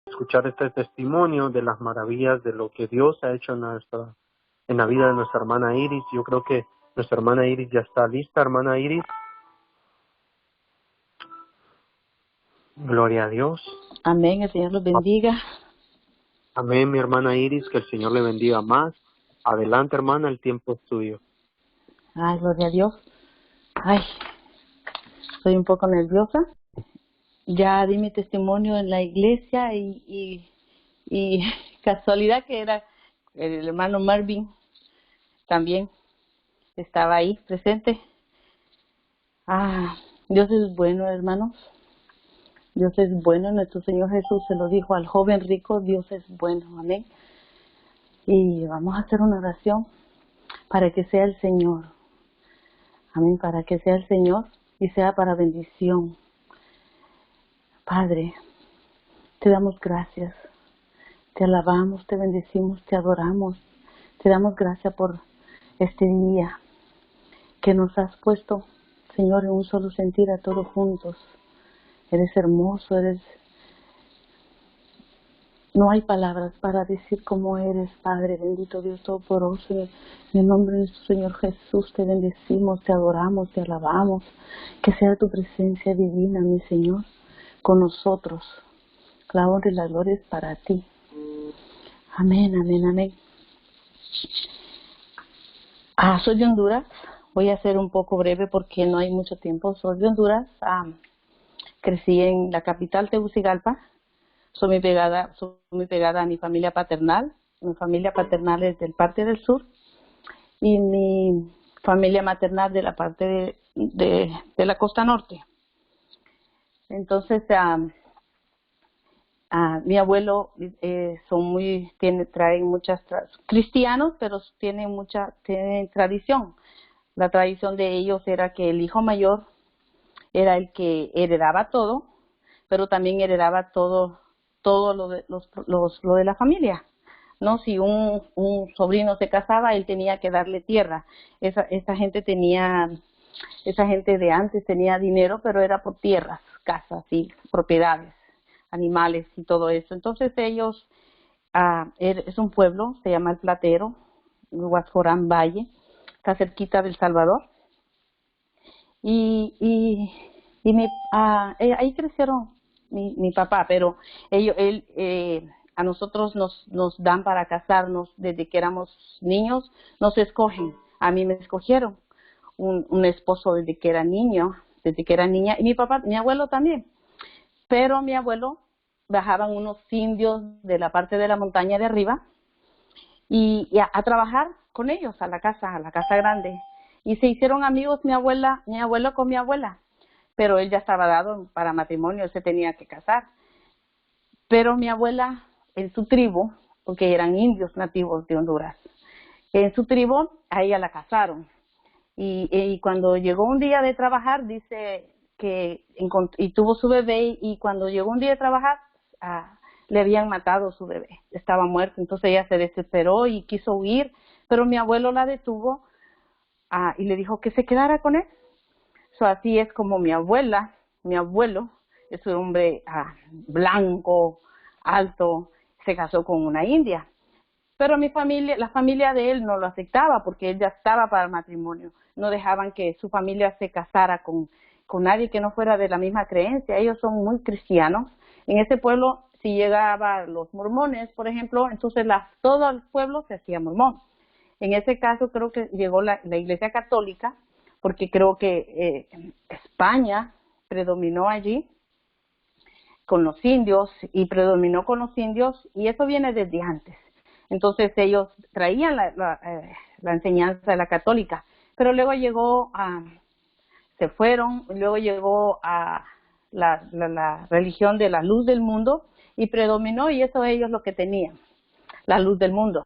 escuchar este testimonio de las maravillas de lo que Dios ha hecho en la vida de nuestra hermana Iris. Yo creo que nuestra hermana Iris ya está lista, hermana Iris. Gloria a Dios. Amén, el Señor los bendiga. Amén, mi hermana Iris, que el Señor le bendiga más. Adelante, hermana, el tiempo es tuyo. Ay, gloria a Dios. Ay, estoy un poco nerviosa. Ya di mi testimonio en la iglesia y casualidad que era el hermano Marvin también estaba ahí presente. Dios es bueno, hermanos. Dios es bueno. Nuestro Señor Jesús se lo dijo al joven rico, Dios es bueno. Amén. Y vamos a hacer una oración para que sea el Señor. Amén, para que sea el Señor y sea para bendición. Padre, te damos gracias, te alabamos, te bendecimos, te adoramos, te damos gracias por este día que nos has puesto, Señor, en un solo sentir a todos juntos. Eres hermoso, no hay palabras para decir cómo eres, Padre, bendito Dios Todopoderoso. En el nombre de nuestro Señor Jesús te bendecimos, te adoramos, te alabamos. Que sea tu presencia divina, mi Señor, con nosotros. La honra y la gloria es para ti. Amén, amén, amén. Soy de Honduras. Voy a ser un poco breve porque no hay mucho tiempo. Soy de Honduras. Crecí en la capital, Tegucigalpa. Soy muy pegada a mi familia paternal. Mi familia paternal es del parte del sur y mi familia maternal de la parte de la costa norte. Entonces, mi abuelo traen muchas cristianos, pero tienen tradición. La tradición de ellos era que el hijo mayor era el que heredaba todo, pero también heredaba todo lo de la familia. No, si un sobrino se casaba, él tenía que darle tierra. Esa gente de antes tenía dinero, pero era por tierras, casas y propiedades, animales y todo eso. Entonces ellos, es un pueblo, se llama El Platero, Huascorán Valle, está cerquita del Salvador. Ahí crecieron mi papá, pero a nosotros nos dan para casarnos desde que éramos niños, nos escogen. A mí me escogieron un esposo desde que era niña, y mi abuelo también. Pero mi abuelo bajaban unos indios de la parte de la montaña de arriba y a trabajar con ellos a la casa grande. Y se hicieron amigos mi abuelo con mi abuela, pero él ya estaba dado para matrimonio, él se tenía que casar. Pero mi abuela, en su tribu, porque eran indios nativos de Honduras, en su tribu a ella la casaron. Y cuando llegó un día de trabajar, dice que y tuvo su bebé, y cuando llegó un día de trabajar, le habían matado su bebé, estaba muerto. Entonces ella se desesperó y quiso huir, pero mi abuelo la detuvo y le dijo que se quedara con él. Así es como mi abuelo, es un hombre blanco, alto, se casó con una india. Pero la familia de él no lo aceptaba porque él ya estaba para el matrimonio. No dejaban que su familia se casara con nadie que no fuera de la misma creencia. Ellos son muy cristianos. En ese pueblo, si llegaban los mormones, por ejemplo, entonces todo el pueblo se hacía mormón. En ese caso creo que llegó la Iglesia Católica, porque creo que España predominó allí con los indios, y eso viene desde antes. Entonces ellos traían la enseñanza de la católica, pero luego se fueron, luego llegó a la religión de la luz del mundo y predominó, y eso ellos lo que tenían, la luz del mundo.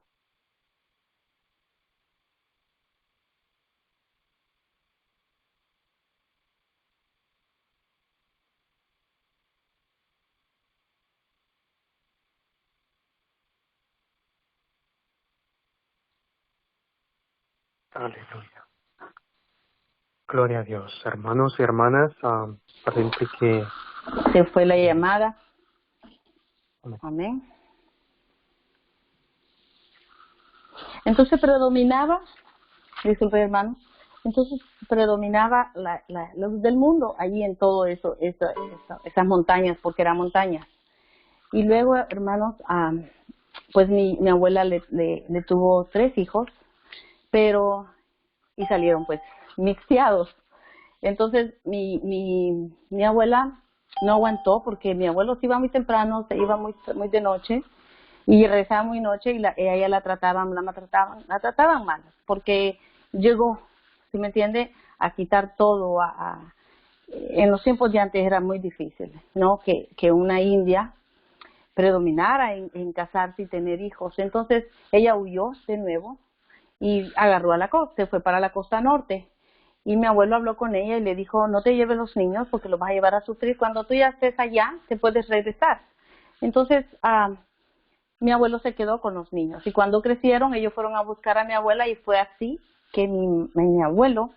Aleluya. Gloria a Dios. Hermanos y hermanas, parece que se fue la llamada. Amén. Amén. Entonces predominaba, disculpe hermano, entonces predominaba la luz del mundo allí en todo eso, esas montañas, porque eran montañas. Y luego, hermanos, pues mi abuela le tuvo 3 hijos, pero, y salieron pues mixteados. Entonces mi abuela no aguantó, porque mi abuelo se iba muy temprano, se iba muy de noche, y regresaba muy noche, y a ella la trataban mal, porque llegó, ¿sí me entiende?, a quitar todo. En los tiempos de antes era muy difícil, ¿no?, que una india predominara en casarse y tener hijos. Entonces ella huyó de nuevo y agarró a la costa, se fue para la costa norte. Y mi abuelo habló con ella y le dijo, no te lleves los niños porque los vas a llevar a sufrir. Cuando tú ya estés allá, te puedes regresar. Entonces, mi abuelo se quedó con los niños. Y cuando crecieron, ellos fueron a buscar a mi abuela, y fue así que mi abuelo,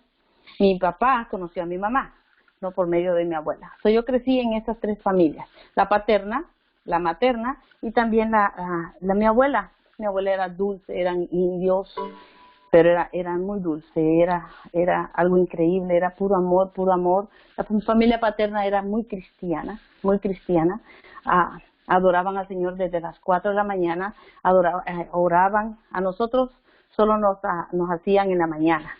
mi papá, conoció a mi mamá, no por medio de mi abuela. So, yo crecí en esas 3 familias, la paterna, la materna y también mi abuela. Mi abuela era dulce, eran indios, pero era muy dulce, era algo increíble, era puro amor, puro amor. La familia paterna era muy cristiana, adoraban al Señor desde las 4 de la mañana, oraban. A nosotros solo nos hacían en la mañana,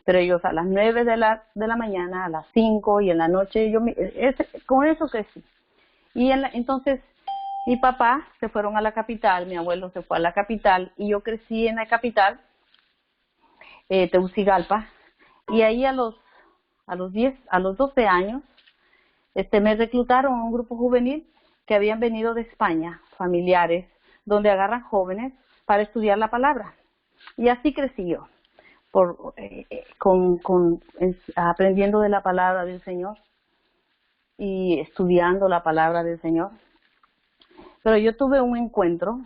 pero ellos a las 9 de la mañana, a las 5 y en la noche, con eso crecí. Y entonces mi papá se fueron a la capital, mi abuelo se fue a la capital, y yo crecí en la capital, Tegucigalpa, y ahí a los 12 años, me reclutaron a un grupo juvenil que habían venido de España, familiares, donde agarran jóvenes para estudiar la palabra. Y así crecí yo, aprendiendo de la palabra del Señor y estudiando la palabra del Señor. Pero yo tuve un encuentro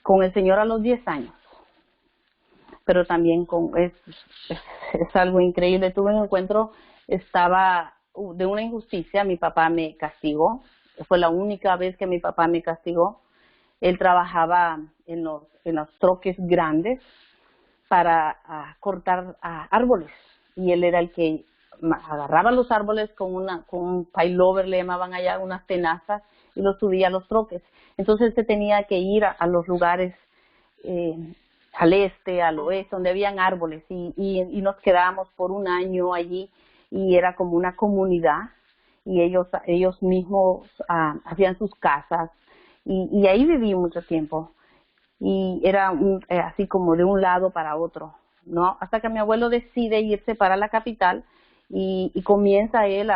con el Señor a los 10 años. Pero también es algo increíble. Tuve un encuentro, estaba de una injusticia, mi papá me castigó. Fue la única vez que mi papá me castigó. Él trabajaba en los troques grandes para cortar árboles, y él era el que agarraba los árboles con un pailover, le llamaban allá, unas tenazas, y los subía a los troques. Entonces se tenía que ir a los lugares al este, al oeste, donde habían árboles, y nos quedábamos por un año allí, y era como una comunidad, y ellos mismos hacían sus casas, y ahí viví mucho tiempo, y era así como de un lado para otro, ¿no? Hasta que mi abuelo decide irse para la capital, y comienza él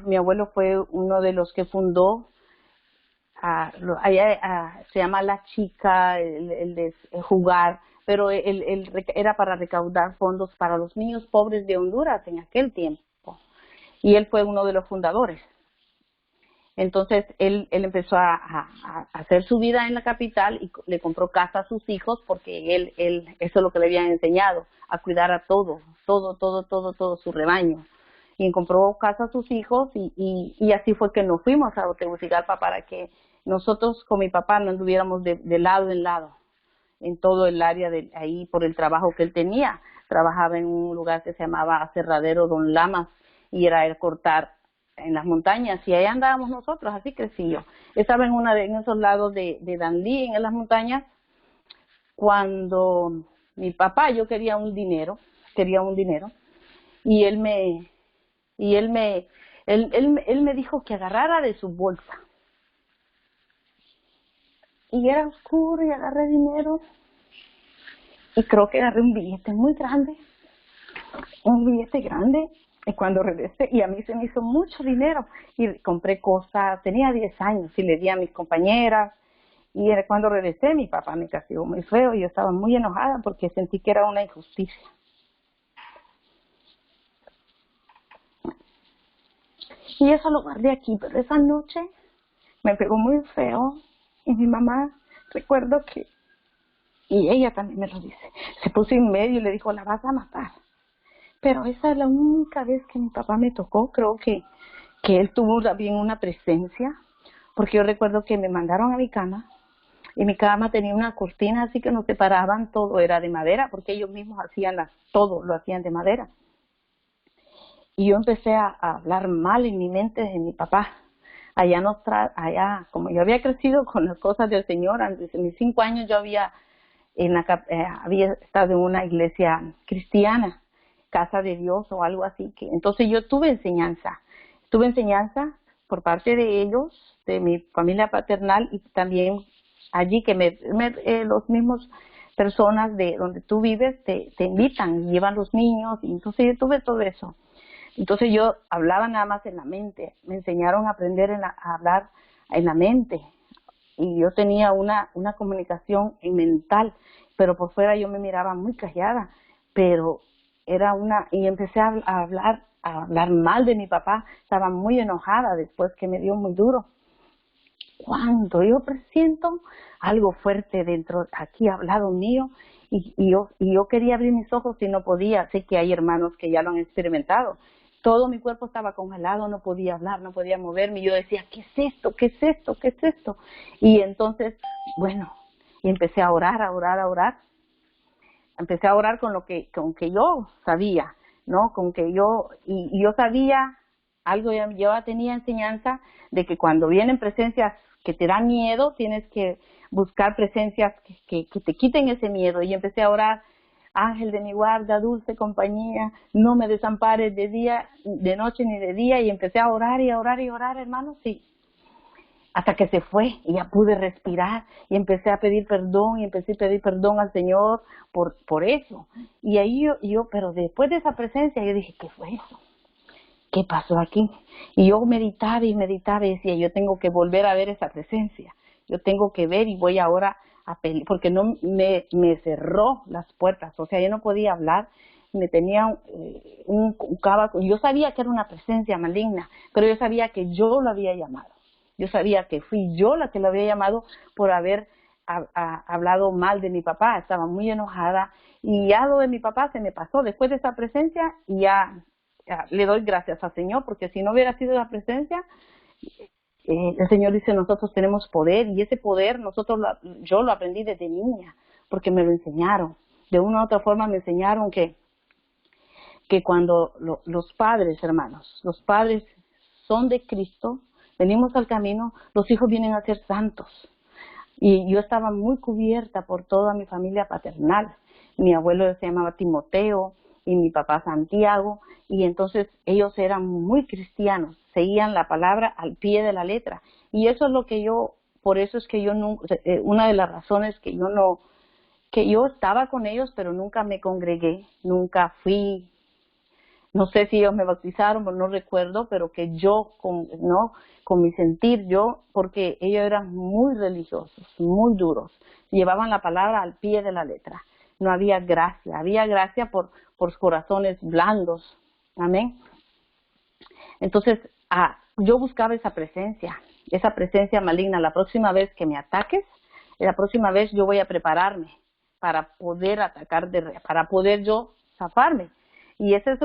mi abuelo fue uno de los que fundó, se llama La Chica, el de jugar, pero era para recaudar fondos para los niños pobres de Honduras en aquel tiempo, y él fue uno de los fundadores. Entonces él empezó a hacer su vida en la capital, y le compró casa a sus hijos, porque él eso es lo que le habían enseñado, a cuidar a todo su rebaño. Y compró casa a sus hijos, y así fue que nos fuimos a Tegucigalpa, para que nosotros con mi papá no anduviéramos de lado en lado en todo el área de ahí, por el trabajo que él tenía. Trabajaba en un lugar que se llamaba Aserradero Don Lamas, y era el cortar en las montañas, y ahí andábamos nosotros. Así crecí yo. Estaba en esos lados de Danlí, en las montañas, cuando mi papá, yo quería un dinero, y él me dijo que agarrara de su bolsa, y era oscuro, y agarré dinero, y creo que agarré un billete muy grande, y cuando regresé, y a mí se me hizo mucho dinero, y compré cosas. Tenía 10 años, y le di a mis compañeras, y cuando regresé, mi papá me castigó muy feo, y yo estaba muy enojada porque sentí que era una injusticia. Y eso lo guardé aquí, pero esa noche me pegó muy feo, y mi mamá, recuerdo que, y ella también me lo dice, se puso en medio y le dijo, la vas a matar. Pero esa es la única vez que mi papá me tocó. Creo que que él tuvo también una presencia, porque yo recuerdo que me mandaron a mi cama, y mi cama tenía una cortina así que nos separaban, todo era de madera, porque ellos mismos hacían todo lo hacían de madera. Y yo empecé a hablar mal en mi mente de mi papá. Allá, como yo había crecido con las cosas del Señor, antes de mis 5 años yo había estado en una iglesia cristiana, Casa de Dios o algo así. Entonces yo tuve enseñanza por parte de ellos, de mi familia paternal, y también allí que los mismos personas de donde tú vives te invitan, llevan los niños, y entonces yo tuve todo eso. Entonces yo hablaba nada más en la mente, me enseñaron a aprender a hablar en la mente, y yo tenía una comunicación mental, pero por fuera yo me miraba muy callada, pero y empecé a hablar mal de mi papá, estaba muy enojada después que me dio muy duro. Cuando yo presiento algo fuerte dentro, aquí al lado mío, y yo quería abrir mis ojos y no podía. Sé que hay hermanos que ya lo han experimentado. Todo mi cuerpo estaba congelado, no podía hablar, no podía moverme. Y yo decía, ¿qué es esto? ¿Qué es esto? ¿Qué es esto? Y entonces, bueno, y empecé a orar. Empecé a orar con que yo sabía, ¿no? Y yo sabía algo, yo tenía enseñanza de que cuando vienen presencias que te dan miedo, tienes que buscar presencias que te quiten ese miedo. Y empecé a orar: ángel de mi guarda, dulce compañía, no me desampares de día, de noche ni de día. Y empecé a orar, hermanos, sí. Hasta que se fue y ya pude respirar, y empecé a pedir perdón, al Señor por eso. Y ahí pero después de esa presencia yo dije, ¿qué fue eso? ¿Qué pasó aquí? Y yo meditaba y decía, yo tengo que volver a ver esa presencia. Yo tengo que ver, y voy ahora a pelear, porque no me cerró las puertas. O sea, yo no podía hablar, me tenía un cábaco. Yo sabía que era una presencia maligna, pero yo sabía que yo lo había llamado. Yo sabía que fui yo la que lo había llamado por haber hablado mal de mi papá. Estaba muy enojada, y ya lo de mi papá se me pasó después de esa presencia, y ya le doy gracias al Señor, porque si no hubiera sido la presencia, el Señor dice, nosotros tenemos poder, y ese poder yo lo aprendí desde niña, porque me lo enseñaron. De una u otra forma me enseñaron que cuando los padres, hermanos, los padres son de Cristo, venimos al camino, los hijos vienen a ser santos. Y yo estaba muy cubierta por toda mi familia paternal. Mi abuelo se llamaba Timoteo y mi papá Santiago, y entonces ellos eran muy cristianos, seguían la palabra al pie de la letra. Y eso es por eso es que yo nunca, una de las razones que yo estaba con ellos, pero nunca me congregué, nunca fui. No sé si ellos me bautizaron, no recuerdo, pero que yo, con mi sentir, porque ellos eran muy religiosos, muy duros, llevaban la palabra al pie de la letra. No había gracia por corazones blandos. Amén. Entonces, yo buscaba esa presencia maligna. La próxima vez que me ataques, la próxima vez yo voy a prepararme para poder atacar, para poder yo zafarme. Y ese es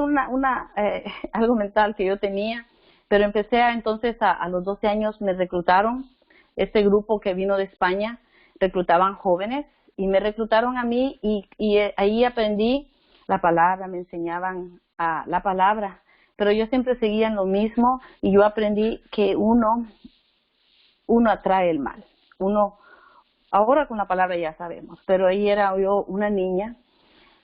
algo mental que yo tenía, pero empecé entonces a los 12 años me reclutaron, este grupo que vino de España, reclutaban jóvenes, y me reclutaron a mí, y ahí aprendí la palabra, me enseñaban la palabra, pero yo siempre seguía en lo mismo, y yo aprendí que uno atrae el mal. Ahora con la palabra ya sabemos, pero ahí era yo una niña,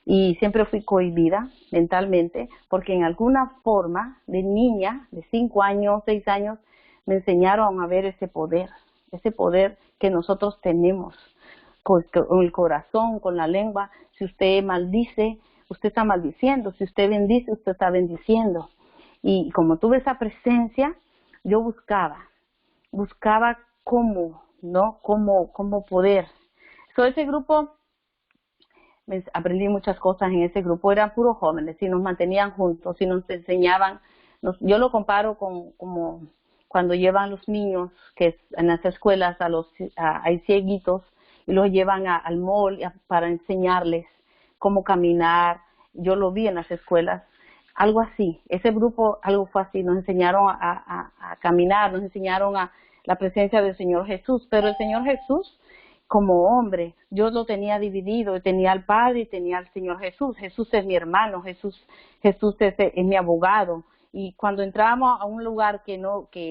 y siempre fui cohibida mentalmente, porque en alguna forma de niña, de 5 años, 6 años, me enseñaron a ver ese poder que nosotros tenemos, con el corazón, con la lengua. Si usted maldice, usted está maldiciendo; si usted bendice, usted está bendiciendo. Y como tuve esa presencia, yo buscaba cómo poder. Ese grupo, aprendí muchas cosas en ese grupo. Eran puros jóvenes, y nos mantenían juntos, y nos enseñaban. Yo lo comparo como cuando llevan los niños que en las escuelas hay cieguitos, y los llevan al mall para enseñarles cómo caminar. Yo lo vi en las escuelas, algo así. Ese grupo, algo fue así, nos enseñaron a caminar, nos enseñaron a la presencia del Señor Jesús, pero el Señor Jesús, como hombre, yo lo tenía dividido, tenía al Padre y tenía al Señor Jesús. Jesús es mi hermano, Jesús es mi abogado. Y cuando entrábamos a un lugar que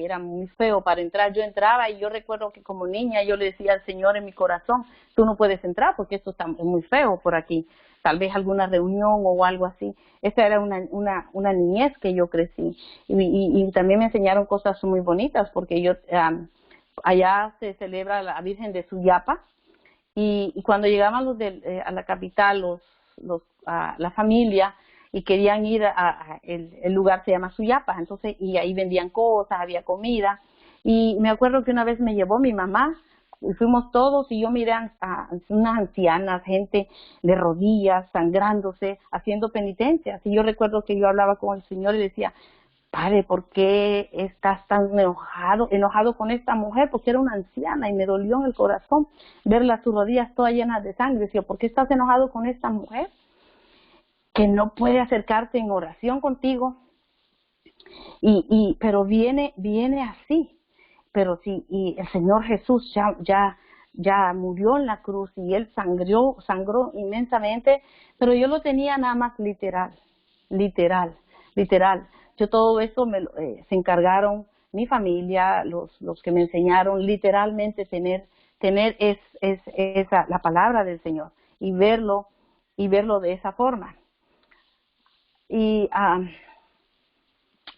era muy feo para entrar, yo entraba y yo recuerdo que como niña yo le decía al Señor en mi corazón, tú no puedes entrar porque esto está muy feo por aquí. Tal vez alguna reunión o algo así. Esa era una niñez que yo crecí. Y también me enseñaron cosas muy bonitas porque allá se celebra la Virgen de Suyapa y cuando llegaban a la capital, la familia, y querían ir el lugar se llama Suyapa, entonces, y ahí vendían cosas, había comida, y me acuerdo que una vez me llevó mi mamá, y fuimos todos, y yo miré a unas ancianas, gente de rodillas, sangrándose, haciendo penitencias, y yo recuerdo que yo hablaba con el Señor y decía, Padre, ¿por qué estás tan enojado con esta mujer? Porque era una anciana y me dolió en el corazón verla sus rodillas todas llenas de sangre. Decía, ¿por qué estás enojado con esta mujer? Que no puede acercarse en oración contigo, pero viene así, pero sí, y el Señor Jesús ya murió en la cruz y Él sangró inmensamente, pero yo lo tenía nada más literal. Yo todo eso se encargaron mi familia, los que me enseñaron literalmente tener esa la palabra del Señor y verlo de esa forma. Y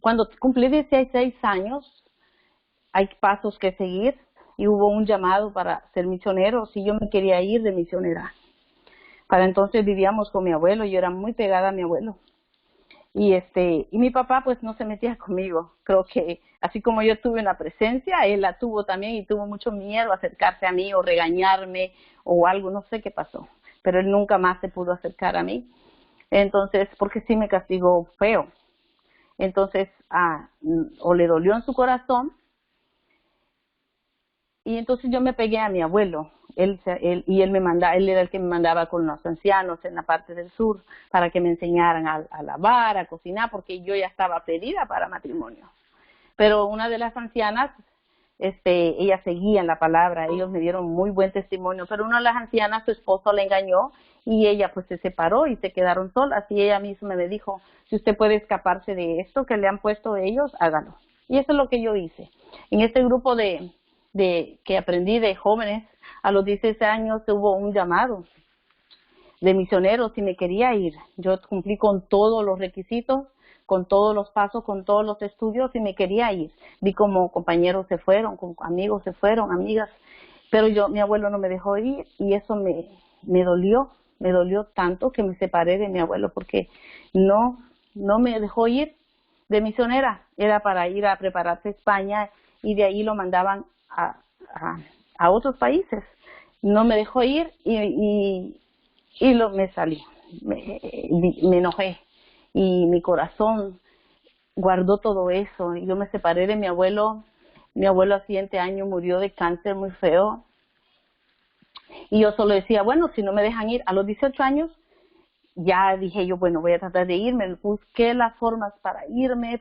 cuando cumplí 16 años, hay pasos que seguir y hubo un llamado para ser misionero. Si yo me quería ir de misionera. Para entonces vivíamos con mi abuelo, yo era muy pegada a mi abuelo. Y mi papá pues no se metía conmigo. Creo que así como yo tuve una presencia, él la tuvo también y tuvo mucho miedo a acercarse a mí o regañarme o algo, no sé qué pasó. Pero él nunca más se pudo acercar a mí. Entonces, porque sí me castigó feo. Entonces, o le dolió en su corazón, y entonces yo me pegué a mi abuelo. Él era el que me mandaba con los ancianos en la parte del sur para que me enseñaran a lavar, a cocinar, porque yo ya estaba pedida para matrimonio. Pero una de las ancianas, ella seguía en la palabra, ellos me dieron muy buen testimonio, pero una de las ancianas, su esposo la engañó y ella pues se separó y se quedaron solas y ella misma me dijo, si usted puede escaparse de esto que le han puesto ellos, hágalo. Y eso es lo que yo hice. En este grupo que aprendí de jóvenes, a los 16 años hubo un llamado de misioneros y me quería ir. Yo cumplí con todos los requisitos, con todos los pasos, con todos los estudios y me quería ir. Vi como compañeros se fueron, como amigos se fueron, amigas, pero mi abuelo no me dejó ir y eso me dolió tanto que me separé de mi abuelo porque no me dejó ir de misionera. Era para ir a prepararse a España y de ahí lo mandaban a otros países. No me dejó ir y me salí, me enojé y mi corazón guardó todo eso y yo me separé de mi abuelo al siguiente año murió de cáncer muy feo y yo solo decía, bueno, si no me dejan ir a los 18 años, ya dije yo, bueno, voy a tratar de irme, busqué las formas para irme,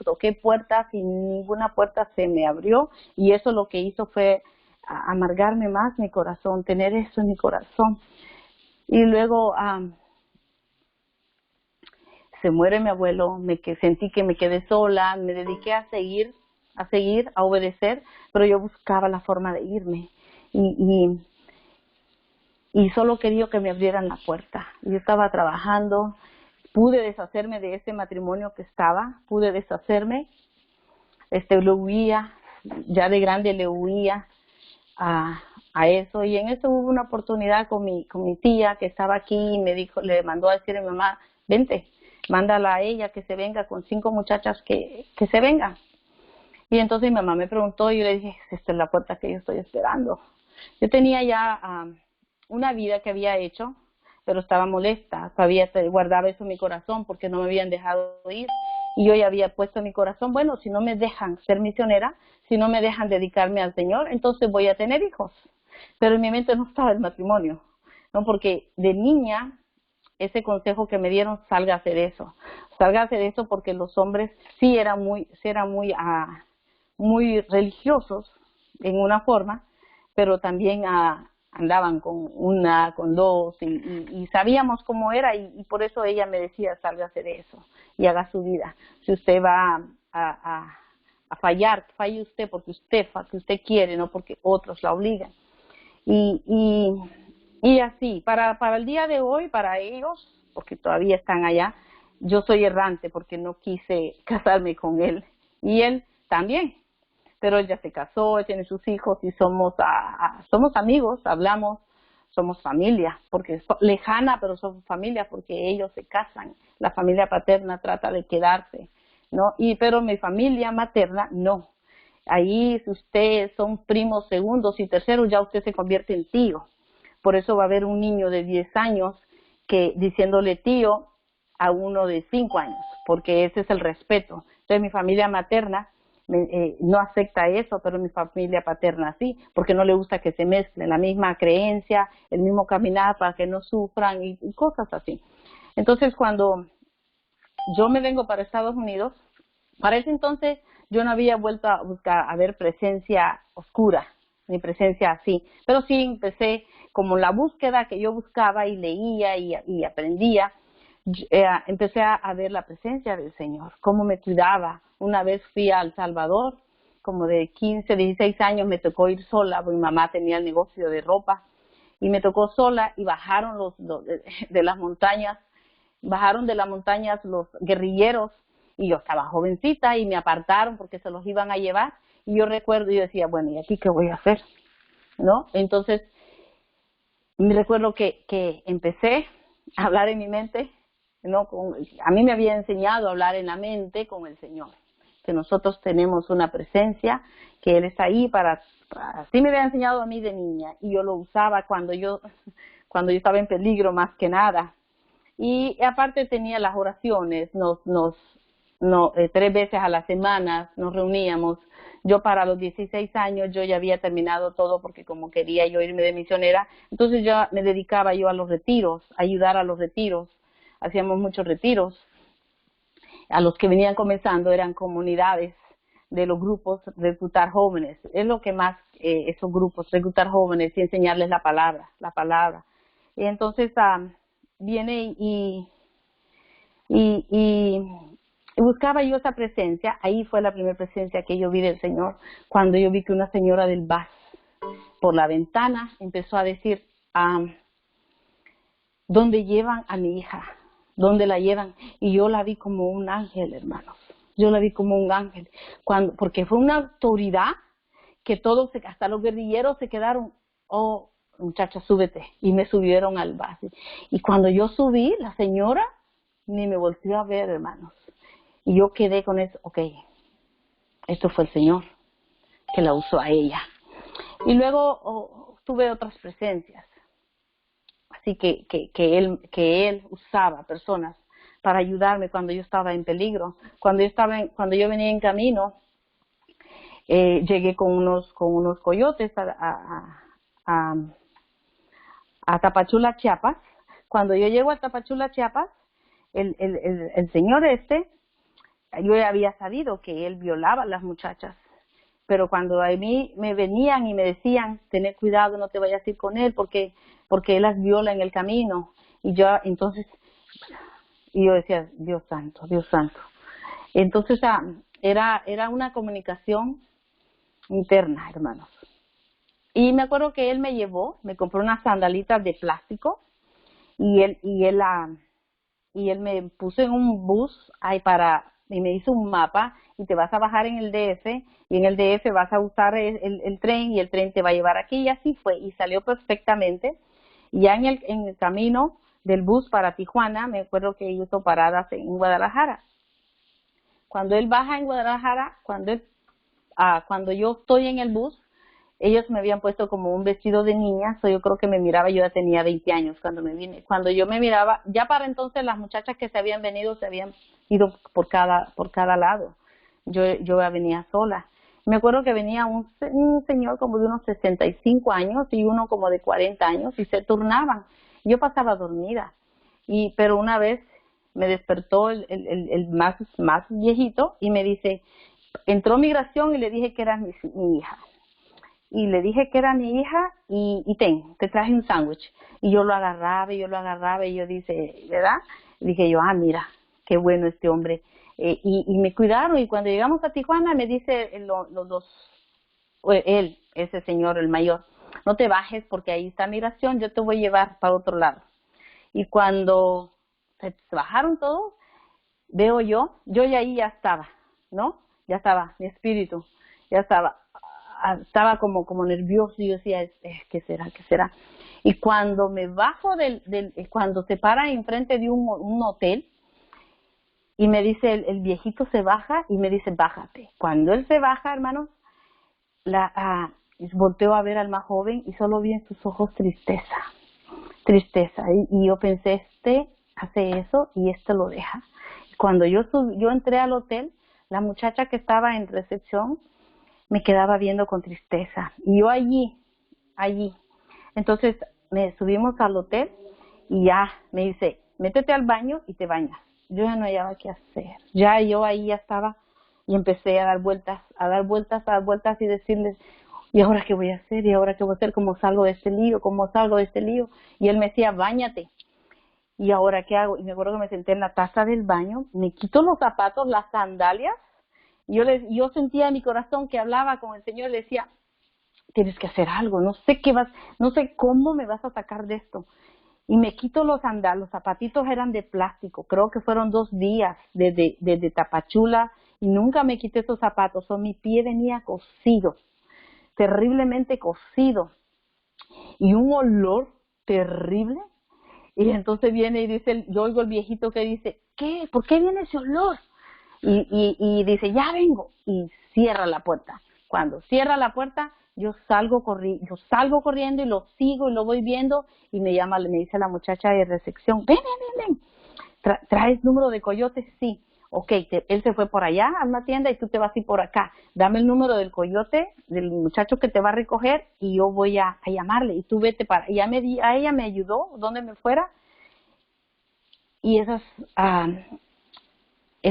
toqué puertas y ninguna puerta se me abrió y eso lo que hizo fue amargarme más mi corazón, tener eso en mi corazón. Y luego se muere mi abuelo, sentí que me quedé sola, me dediqué a seguir, a obedecer, pero yo buscaba la forma de irme y solo quería que me abrieran la puerta. Yo estaba trabajando, pude deshacerme de ese matrimonio que pude deshacerme, lo huía, ya de grande le huía a eso, y en eso hubo una oportunidad con mi tía que estaba aquí y le mandó a decir a mi mamá, vente, mándala a ella que se venga con 5 muchachas que se vengan. Y entonces mi mamá me preguntó y yo le dije, esta es la puerta que yo estoy esperando. Yo tenía ya una vida que había hecho, pero estaba molesta, todavía guardaba eso en mi corazón porque no me habían dejado ir. Y yo ya había puesto en mi corazón, bueno, si no me dejan ser misionera, si no me dejan dedicarme al Señor, entonces voy a tener hijos. Pero en mi mente no estaba el matrimonio, ¿no? Porque de niña ese consejo que me dieron, salga a hacer eso. Salga a hacer eso porque los hombres sí eran muy religiosos en una forma, pero también andaban con dos y sabíamos cómo era y por eso ella me decía, salga a hacer eso y haga su vida. Si usted va a fallar, falle usted porque usted quiere, no porque otros la obligan. Y así, para el día de hoy, para ellos, porque todavía están allá, yo soy errante porque no quise casarme con él. Y él también, pero él ya se casó, él tiene sus hijos y somos amigos, hablamos, somos familia, porque es lejana, pero somos familia porque ellos se casan. La familia paterna trata de quedarse, ¿no? Pero mi familia materna, no. Ahí, si ustedes son primos segundos y terceros, ya usted se convierte en tío. Por eso va a haber un niño de 10 años que diciéndole tío a uno de 5 años, porque ese es el respeto. Entonces, mi familia materna no acepta eso, pero mi familia paterna sí, porque no le gusta que se mezclen la misma creencia, el mismo caminar para que no sufran y cosas así. Entonces, cuando yo me vengo para Estados Unidos, para ese entonces yo no había vuelto a ver presencia oscura, ni presencia así, pero sí empecé como la búsqueda que yo buscaba y leía y aprendía, empecé a ver la presencia del Señor, cómo me cuidaba. Una vez fui a El Salvador, como de 15, 16 años, me tocó ir sola, mi mamá tenía el negocio de ropa, y me tocó sola y bajaron de las montañas los guerrilleros, y yo estaba jovencita y me apartaron porque se los iban a llevar, y yo recuerdo, yo decía, bueno, ¿y aquí qué voy a hacer? ¿No? Entonces, me recuerdo que empecé a hablar en mi mente, ¿no? A mí me había enseñado a hablar en la mente con el Señor, que nosotros tenemos una presencia, que Él está ahí así me había enseñado a mí de niña, y yo lo usaba cuando yo estaba en peligro más que nada. Y aparte tenía las oraciones, 3 veces a la semana nos reuníamos. Yo para los 16 años yo ya había terminado todo porque como quería yo irme de misionera, entonces ya me dedicaba yo a los retiros, a ayudar a los retiros. Hacíamos muchos retiros. A los que venían comenzando eran comunidades de los grupos, reclutar jóvenes. Es lo que más, esos grupos, reclutar jóvenes y enseñarles la palabra. Y entonces viene y buscaba yo esa presencia. Ahí fue la primera presencia que yo vi del Señor, cuando yo vi que una señora del bus por la ventana empezó a decir, ¿dónde llevan a mi hija? ¿Dónde la llevan? Y yo la vi como un ángel, hermanos. Yo la vi como un ángel, porque fue una autoridad que todos, hasta los guerrilleros se quedaron, oh, muchacha, súbete, y me subieron al bus. Y cuando yo subí, la señora ni me volvió a ver, hermanos. Y yo quedé con eso, ok, esto fue el Señor que la usó a ella. Y luego tuve otras presencias, así que él usaba personas para ayudarme cuando yo estaba en peligro. Cuando yo venía en camino, llegué con unos coyotes a Tapachula, Chiapas. Cuando yo llego a Tapachula, Chiapas, el señor yo ya había sabido que él violaba a las muchachas, pero cuando a mí me venían y me decían, tener cuidado, no te vayas a ir con él porque él las viola en el camino, y yo decía, Dios santo. Entonces era una comunicación interna, hermanos. Y me acuerdo que él me compró unas sandalitas de plástico, y él me puso en un bus y me hizo un mapa, y te vas a bajar en el DF, y en el DF vas a usar el tren, y el tren te va a llevar aquí, y así fue, y salió perfectamente. Y ya en el camino del bus para Tijuana, me acuerdo que hizo paradas en Guadalajara. Cuando él baja en Guadalajara, cuando yo estoy en el bus, ellos me habían puesto como un vestido de niña, yo creo que me miraba, yo ya tenía 20 años cuando me vine. Cuando yo me miraba, ya para entonces las muchachas que se habían venido se habían ido por cada lado. Yo venía sola. Me acuerdo que venía un señor como de unos 65 años y uno como de 40 años y se turnaban. Yo pasaba dormida Pero una vez me despertó el más viejito y me dice, entró migración y le dije que era mi hija. Y le dije que era mi hija y te traje un sándwich. Y yo lo agarraba y yo dice, ¿verdad? Dije yo, mira, qué bueno este hombre. Y me cuidaron, y cuando llegamos a Tijuana me dice él, ese señor, el mayor, no te bajes porque ahí está migración, yo te voy a llevar para otro lado. Y cuando se bajaron todos, veo yo ya ahí ya estaba, ¿no? Ya estaba, mi espíritu, ya estaba como nervioso, y yo decía, ¿qué será? Y cuando me bajo cuando se para enfrente de un hotel, y me dice, el viejito se baja y me dice, bájate. Cuando él se baja, hermanos, volteo a ver al más joven y solo vi en sus ojos tristeza. Y yo pensé, hace eso y lo deja. Cuando yo entré al hotel, la muchacha que estaba en recepción me quedaba viendo con tristeza. Y yo allí. Entonces me subimos al hotel y ya me dice, métete al baño y te bañas. Yo ya no hallaba qué hacer. Yo ahí ya estaba y empecé a dar vueltas y decirles, ¿y ahora qué voy a hacer? ¿Y ahora qué voy a hacer? ¿Cómo salgo de este lío? Y él me decía, báñate. ¿Y ahora qué hago? Y me acuerdo que me senté en la taza del baño, me quito los zapatos, las sandalias, y yo sentía en mi corazón que hablaba con el Señor, le decía, tienes que hacer algo, no sé cómo me vas a sacar de esto. Y me quito los zapatitos eran de plástico, creo que fueron 2 días desde Tapachula, y nunca me quité esos zapatos, mi pie venía cocido, terriblemente cocido, y un olor terrible. Y entonces viene y dice, yo oigo el viejito que dice, ¿qué? ¿Por qué viene ese olor? Y dice, ya vengo, y cierra la puerta. Cuando cierra la puerta, yo salgo corriendo y lo sigo y lo voy viendo, y me dice la muchacha de recepción, ven. ¿Traes número de coyote? Sí. Ok, él se fue por allá a una tienda y tú te vas a ir por acá. Dame el número del coyote, del muchacho que te va a recoger, y yo voy a llamarle, y tú vete para... Y a ella me ayudó donde me fuera, y es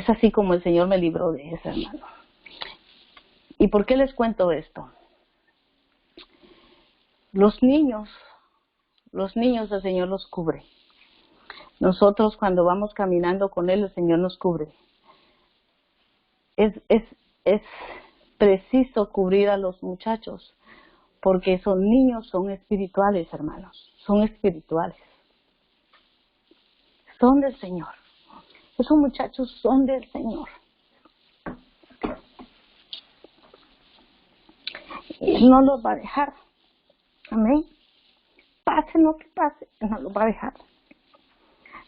así como el Señor me libró de eso, hermano. ¿Y por qué les cuento esto? Los niños el Señor los cubre. Nosotros cuando vamos caminando con Él, el Señor nos cubre. Es preciso cubrir a los muchachos, porque son niños, son espirituales, hermanos, son espirituales. Son del Señor. Esos muchachos son del Señor. Él no los va a dejar. Amén. Pase lo que pase, no los va a dejar.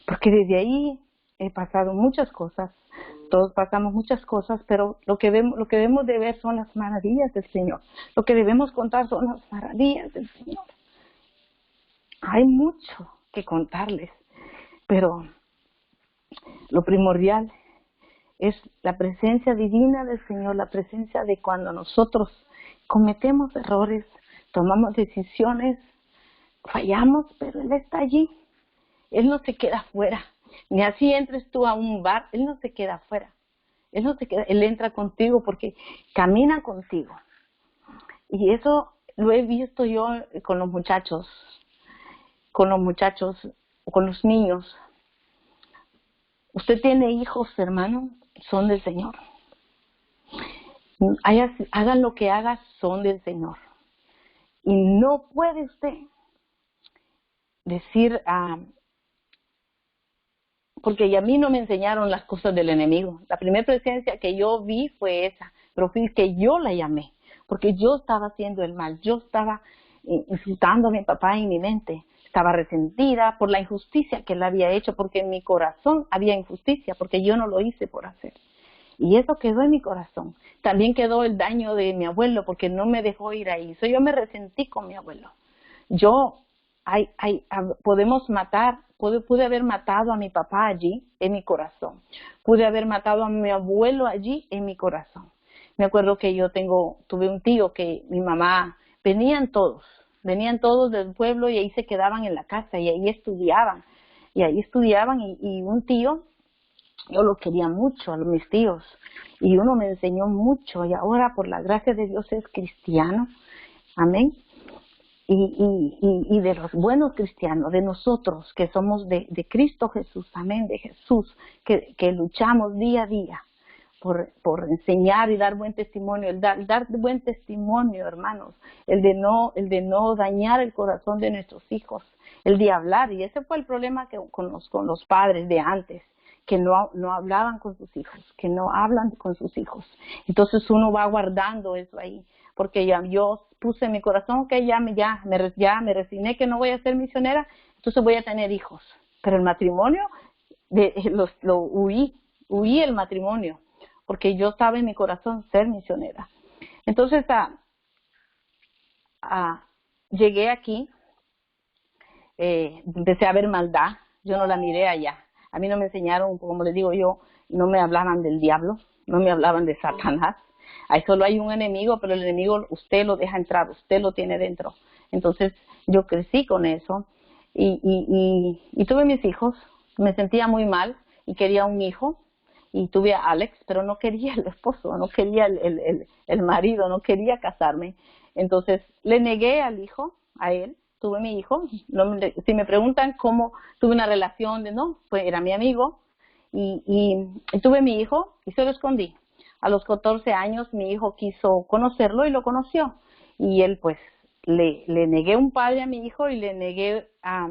Porque desde ahí he pasado muchas cosas. Todos pasamos muchas cosas, pero lo que debemos de ver son las maravillas del Señor. Lo que debemos contar son las maravillas del Señor. Hay mucho que contarles, pero lo primordial es la presencia divina del Señor, la presencia de cuando nosotros cometemos errores, tomamos decisiones, fallamos, pero Él está allí. Él no se queda afuera. Ni así entres tú a un bar, Él no se queda afuera. Él entra contigo porque camina contigo. Y eso lo he visto yo con los muchachos, con los niños. Usted tiene hijos, hermano, son del Señor. Hagan lo que hagan, son del Señor. Y no puede usted decir, porque a mí no me enseñaron las cosas del enemigo. La primera presencia que yo vi fue esa, pero fue que yo la llamé, porque yo estaba haciendo el mal, yo estaba insultando a mi papá en mi mente, estaba resentida por la injusticia que él había hecho, porque en mi corazón había injusticia, porque yo no lo hice por hacer. Y eso quedó en mi corazón. También quedó el daño de mi abuelo, porque no me dejó ir ahí. Yo me resentí con mi abuelo. Pude haber matado a mi papá allí en mi corazón. Pude haber matado a mi abuelo allí en mi corazón. Me acuerdo que tuve un tío que mi mamá, venían todos del pueblo y ahí se quedaban en la casa y ahí estudiaban. y ahí estudiaban y un tío, yo lo quería mucho a mis tíos y uno me enseñó mucho y ahora por la gracia de Dios es cristiano, amén. Y de los buenos cristianos, de nosotros que somos de Cristo Jesús, amén, de Jesús, que luchamos día a día por enseñar y dar buen testimonio, el dar buen testimonio, hermanos, el de no dañar el corazón de nuestros hijos, el de hablar, y ese fue el problema con los padres de antes, que no hablaban con sus hijos, que no hablan con sus hijos. Entonces uno va guardando eso ahí, porque yo puse en mi corazón que ya me resigné que no voy a ser misionera, entonces voy a tener hijos. Pero el matrimonio, lo huí el matrimonio, porque yo estaba en mi corazón ser misionera. Entonces llegué aquí, empecé a ver maldad, yo no la miré allá. A mí no me enseñaron, como les digo yo, no me hablaban del diablo, no me hablaban de Satanás. Ahí solo hay un enemigo, pero el enemigo usted lo deja entrar, usted lo tiene dentro. Entonces yo crecí con eso y tuve mis hijos, me sentía muy mal y quería un hijo y tuve a Alex, pero no quería el esposo, no quería el marido, no quería casarme. Entonces le negué al hijo, a él. Tuve mi hijo, si me preguntan cómo tuve una relación, pues era mi amigo, y tuve mi hijo y se lo escondí. A los 14 años mi hijo quiso conocerlo y lo conoció, y él pues le negué un padre a mi hijo y le negué a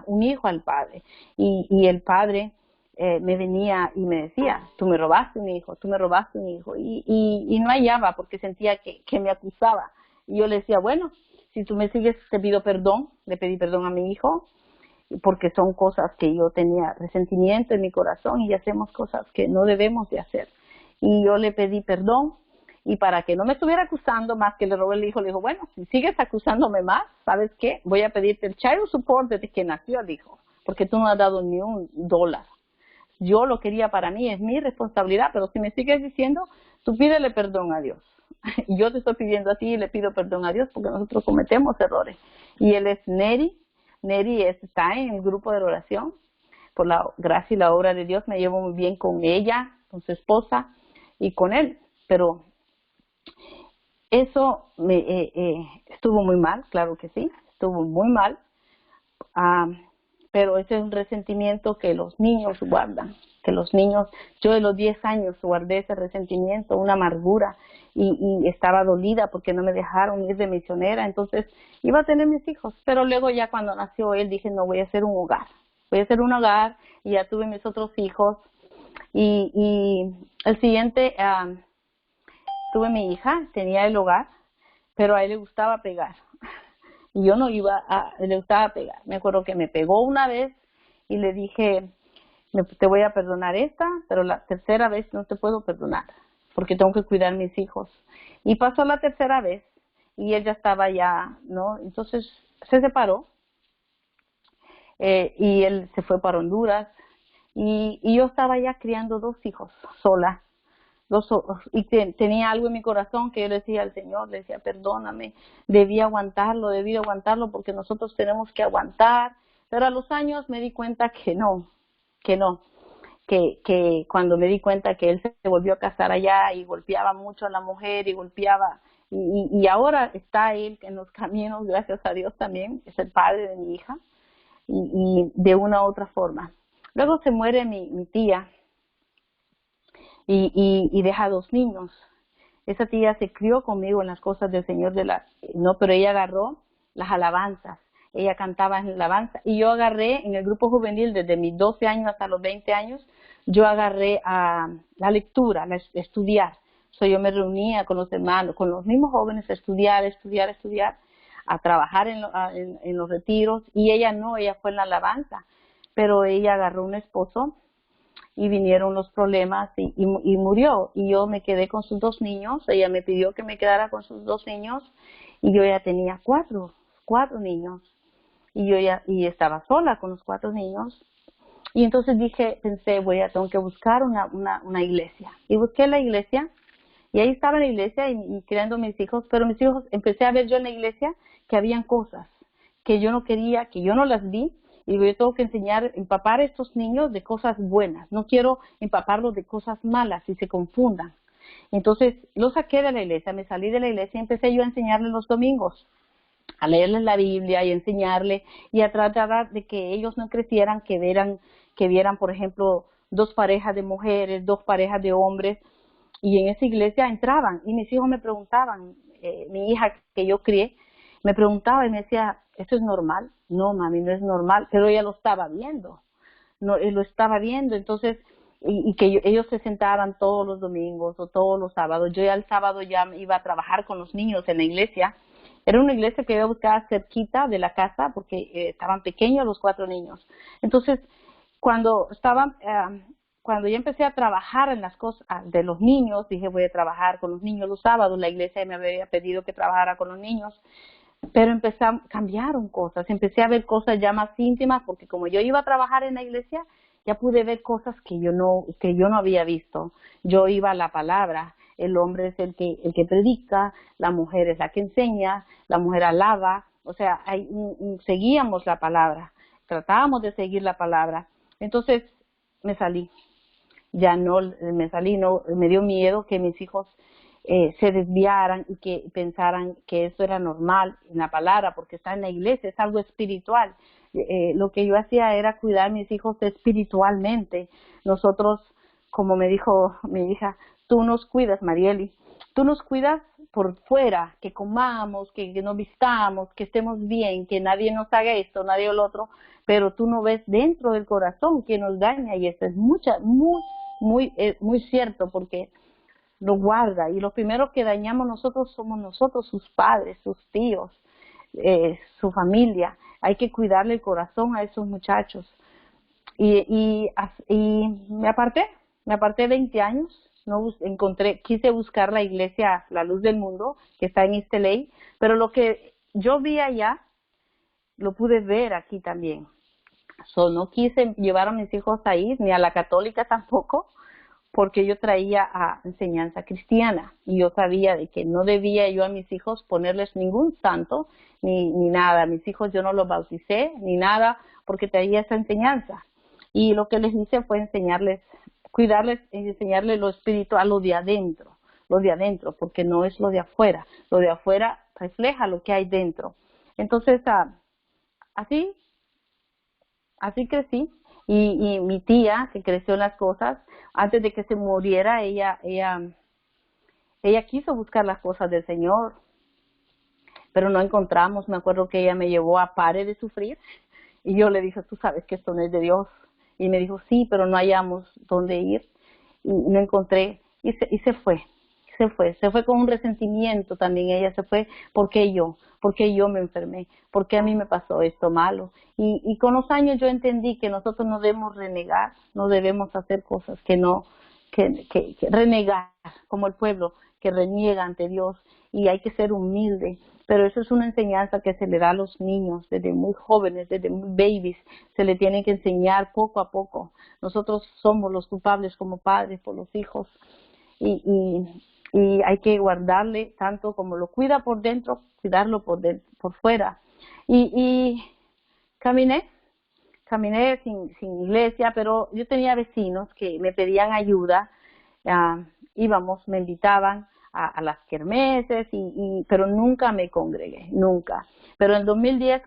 un hijo al padre, y el padre me venía y me decía, tú me robaste un hijo, tú me robaste un hijo, y no hallaba porque sentía que me acusaba, y yo le decía, bueno, si tú me sigues, te pido perdón. Le pedí perdón a mi hijo, porque son cosas que yo tenía resentimiento en mi corazón y hacemos cosas que no debemos de hacer. Y yo le pedí perdón, y para que no me estuviera acusando más que le robé el hijo, le dijo, bueno, si sigues acusándome más, ¿sabes qué? Voy a pedirte el child support desde que nació el hijo, porque tú no has dado ni $1. Yo lo quería para mí, es mi responsabilidad, pero si me sigues diciendo, tú pídele perdón a Dios. Yo te estoy pidiendo a ti y le pido perdón a Dios porque nosotros cometemos errores. Y él es Neri. Neri está en el grupo de oración. Por la gracia y la obra de Dios me llevo muy bien con ella, con su esposa y con él. Pero eso estuvo muy mal, claro que sí, estuvo muy mal. Pero ese es un resentimiento que los niños guardan, que los niños, yo de los 10 años guardé ese resentimiento, una amargura, y estaba dolida porque no me dejaron ir de misionera, entonces iba a tener mis hijos, pero luego ya cuando nació él dije, no, voy a hacer un hogar, y ya tuve mis otros hijos, y el siguiente, tuve mi hija, tenía el hogar, pero a él le gustaba pegar. Y yo no le gustaba pegar. Me acuerdo que me pegó una vez y le dije, te voy a perdonar esta, pero la tercera vez no te puedo perdonar, porque tengo que cuidar a mis hijos. Y pasó la tercera vez y él ya estaba ¿no? Entonces se separó, y él se fue para Honduras, y yo estaba ya criando 2 hijos sola. Y tenía algo en mi corazón que yo le decía al Señor, le decía, perdóname, debí aguantarlo porque nosotros tenemos que aguantar, pero a los años me di cuenta que cuando me di cuenta que él se volvió a casar allá y golpeaba mucho a la mujer y ahora está él en los caminos, gracias a Dios también, es el padre de mi hija, y de una u otra forma. Luego se muere mi tía, y deja 2 niños. Esa tía se crió conmigo en las cosas del Señor, pero ella agarró las alabanzas, ella cantaba en la alabanza, y yo agarré en el grupo juvenil desde mis 12 años hasta los 20 años, yo agarré a la lectura, estudiar. Yo me reunía con los hermanos, con los mismos jóvenes, a estudiar, a trabajar en los retiros, y ella fue en la alabanza, pero ella agarró un esposo y vinieron los problemas y murió, y yo me quedé con sus 2 niños. Ella me pidió que me quedara con sus 2 niños y yo ya tenía 4 niños, y estaba sola con los 4 niños, y entonces pensé, tengo que buscar una iglesia, y busqué la iglesia, y ahí estaba la iglesia y criando mis hijos, pero mis hijos, empecé a ver yo en la iglesia que habían cosas que yo no quería, que yo no las vi, Y digo, yo tengo que empapar a estos niños de cosas buenas. No quiero empaparlos de cosas malas y se confundan. Entonces, lo saqué de la iglesia, me salí de la iglesia y empecé yo a enseñarles los domingos, a leerles la Biblia y enseñarles y a tratar de que ellos no crecieran, que vieran, por ejemplo, 2 parejas de mujeres, 2 parejas de hombres. Y en esa iglesia entraban y mis hijos me preguntaban, mi hija que yo crié, me preguntaba y me decía, ¿esto es normal? No, mami, no es normal, pero ella lo estaba viendo, no, lo estaba viendo, entonces, y que ellos se sentaban todos los domingos o todos los sábados. Yo ya el sábado ya iba a trabajar con los niños en la iglesia. Era una iglesia que yo buscaba cerquita de la casa porque estaban pequeños los 4 niños. Entonces, cuando yo empecé a trabajar en las cosas de los niños, dije voy a trabajar con los niños los sábados, la iglesia me había pedido que trabajara con los niños, pero cambiaron cosas, empecé a ver cosas ya más íntimas, porque como yo iba a trabajar en la iglesia, ya pude ver cosas que yo no había visto. Yo iba a la palabra, el hombre es el que predica, la mujer es la que enseña, la mujer alaba, o sea, seguíamos la palabra, tratábamos de seguir la palabra. Entonces me salí, me dio miedo que mis hijos se desviaran y que pensaran que eso era normal en la palabra, porque está en la iglesia, es algo espiritual. Lo que yo hacía era cuidar a mis hijos espiritualmente. Nosotros, como me dijo mi hija, tú nos cuidas, Marieli, tú nos cuidas por fuera, que comamos, que nos vistamos, que estemos bien, que nadie nos haga esto, nadie lo otro, pero tú no ves dentro del corazón que nos daña, y esto es muy cierto, porque lo guarda, y los primeros que dañamos nosotros somos nosotros, sus padres, sus tíos, su familia. Hay que cuidarle el corazón a esos muchachos. Y me aparté 20 años, no quise buscar la iglesia La Luz del Mundo, que está en East LA, pero lo que yo vi allá, lo pude ver aquí también. No quise llevar a mis hijos ahí, ni a la católica tampoco, porque yo traía a enseñanza cristiana y yo sabía de que no debía yo a mis hijos ponerles ningún santo ni nada. A mis hijos yo no los bauticé ni nada porque traía esa enseñanza, y lo que les hice fue enseñarles, cuidarles y enseñarles lo espiritual, lo de adentro, porque no es lo de afuera. Lo de afuera refleja lo que hay dentro. Entonces así crecí. Y mi tía, que creció en las cosas, antes de que se muriera, ella quiso buscar las cosas del Señor, pero no encontramos. Me acuerdo que ella me llevó a Pare de Sufrir, y yo le dije, tú sabes que esto no es de Dios. Y me dijo, sí, pero no hallamos dónde ir, y no encontré, y se fue. Se fue con un resentimiento también. Ella se fue, ¿por qué yo me enfermé? ¿Por qué a mí me pasó esto malo? Y con los años yo entendí que nosotros no debemos renegar, no debemos hacer cosas que renegar, como el pueblo que reniega ante Dios, y hay que ser humilde. Pero eso es una enseñanza que se le da a los niños desde muy jóvenes, desde muy babies. Se le tiene que enseñar poco a poco. Nosotros somos los culpables como padres por los hijos, y hay que guardarle tanto como lo cuida por dentro, cuidarlo por fuera. Y caminé sin iglesia, pero yo tenía vecinos que me pedían ayuda. Me invitaban a las kermeses, pero nunca me congregué, nunca. Pero en 2010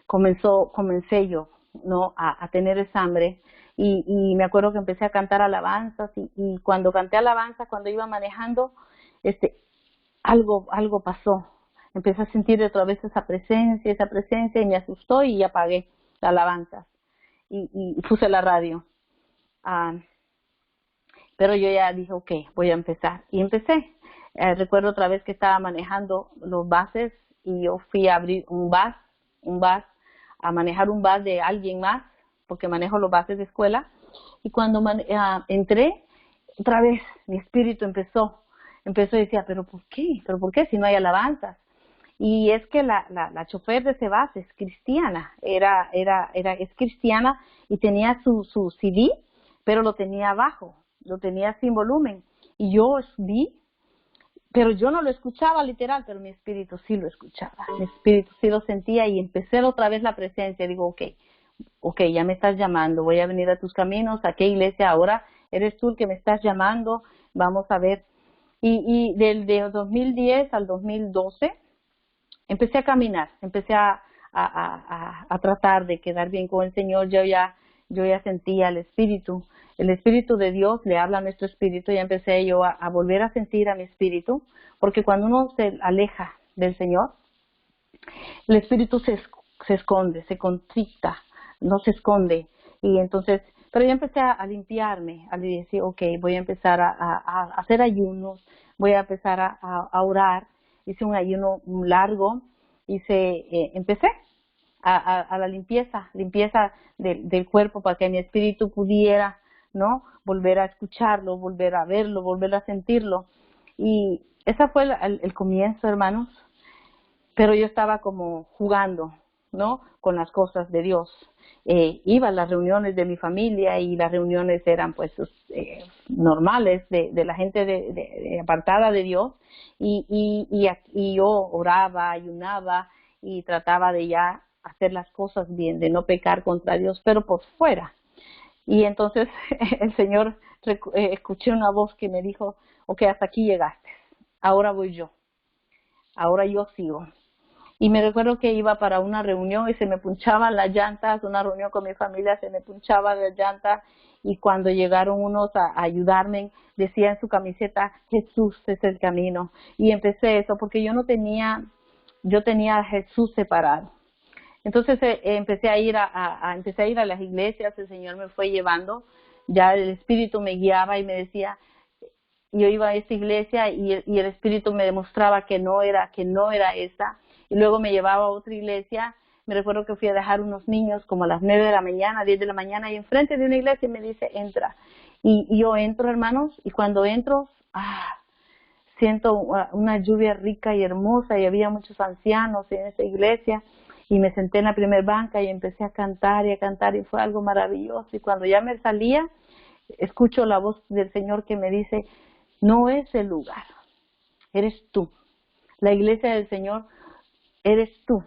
comencé yo, ¿no?, a tener esa hambre. Y me acuerdo que empecé a cantar alabanzas, y cuando canté alabanzas, cuando iba manejando, algo pasó. Empecé a sentir otra vez esa presencia, y me asustó, y apagué la alabanza y puse la radio. Pero yo ya dije, ok, voy a empezar. Y empecé. Recuerdo otra vez que estaba manejando los buses, y yo fui a abrir un bus, a manejar un bus de alguien más, porque manejo los buses de escuela. Y cuando entré, otra vez mi espíritu empezó y decía, ¿pero por qué? Si no hay alabanzas? Y es que la chofer de ese bus es cristiana, es cristiana, y tenía su CD, pero lo tenía abajo, lo tenía sin volumen. Y yo vi, pero yo no lo escuchaba literal, pero mi espíritu sí lo escuchaba, mi espíritu sí lo sentía y empecé otra vez la presencia. Digo, ok, ya me estás llamando, voy a venir a tus caminos, ¿a qué iglesia ahora? Eres tú el que me estás llamando, vamos a ver. Y del de 2010 al 2012 empecé a caminar, empecé a tratar de quedar bien con el Señor. Yo ya sentía el Espíritu de Dios le habla a nuestro espíritu. Ya empecé yo a volver a sentir a mi espíritu, porque cuando uno se aleja del Señor, el espíritu se esconde, se contrita, no se esconde. Y entonces, pero yo empecé a limpiarme, a decir, ok, voy a empezar a hacer ayunos, voy a empezar a orar. Hice un ayuno largo, empecé a la limpieza del cuerpo, para que mi espíritu pudiera, ¿no?, volver a escucharlo, volver a verlo, volver a sentirlo. Y ese fue el comienzo, hermanos. Pero yo estaba como jugando, ¿no?, con las cosas de Dios. Iba a las reuniones de mi familia y las reuniones eran pues normales de la gente apartada de Dios, y yo oraba, ayunaba y trataba de ya hacer las cosas bien, de no pecar contra Dios, pero por fuera. Y entonces el Señor, escuché una voz que me dijo, ok, hasta aquí llegaste, ahora voy yo, ahora yo sigo. Y me recuerdo que iba para una reunión y se me punchaban las llantas, una reunión con mi familia, se me punchaban las llantas, y cuando llegaron unos a ayudarme, decía en su camiseta, Jesús es el camino. Y empecé eso, porque yo tenía a Jesús separado. Entonces empecé a ir a las iglesias. El Señor me fue llevando, ya el Espíritu me guiaba y me decía, yo iba a esta iglesia y el Espíritu me demostraba que no era esa, y luego me llevaba a otra iglesia. Me recuerdo que fui a dejar unos niños como a las 9 de la mañana, 10 de la mañana, y enfrente de una iglesia me dice, entra. Y yo entro, hermanos, y cuando entro, siento una lluvia rica y hermosa, y había muchos ancianos en esa iglesia, y me senté en la primer banca y empecé a cantar y a cantar, y fue algo maravilloso. Y cuando ya me salía, escucho la voz del Señor que me dice, no es el lugar, eres tú. La iglesia del Señor eres tú,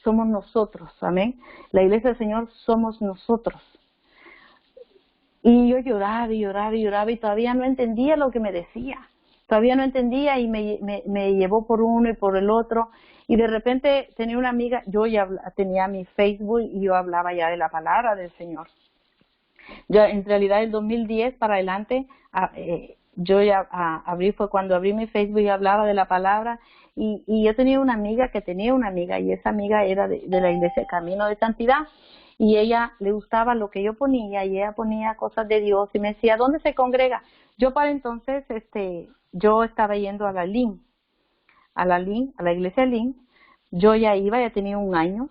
somos nosotros, amén. La iglesia del Señor somos nosotros. Y yo lloraba y lloraba y lloraba, y todavía no entendía lo que me decía. Todavía no entendía, y me llevó por uno y por el otro. Y de repente tenía una amiga, yo ya tenía mi Facebook y yo hablaba ya de la palabra del Señor. Yo en realidad el 2010 para adelante, yo ya fue cuando abrí mi Facebook y hablaba de la palabra. Y yo tenía una amiga y esa amiga era de la iglesia Camino de Santidad, y ella le gustaba lo que yo ponía, y ella ponía cosas de Dios y me decía, ¿dónde se congrega? Yo para entonces, yo estaba yendo a la iglesia Lin. Yo ya tenía un año,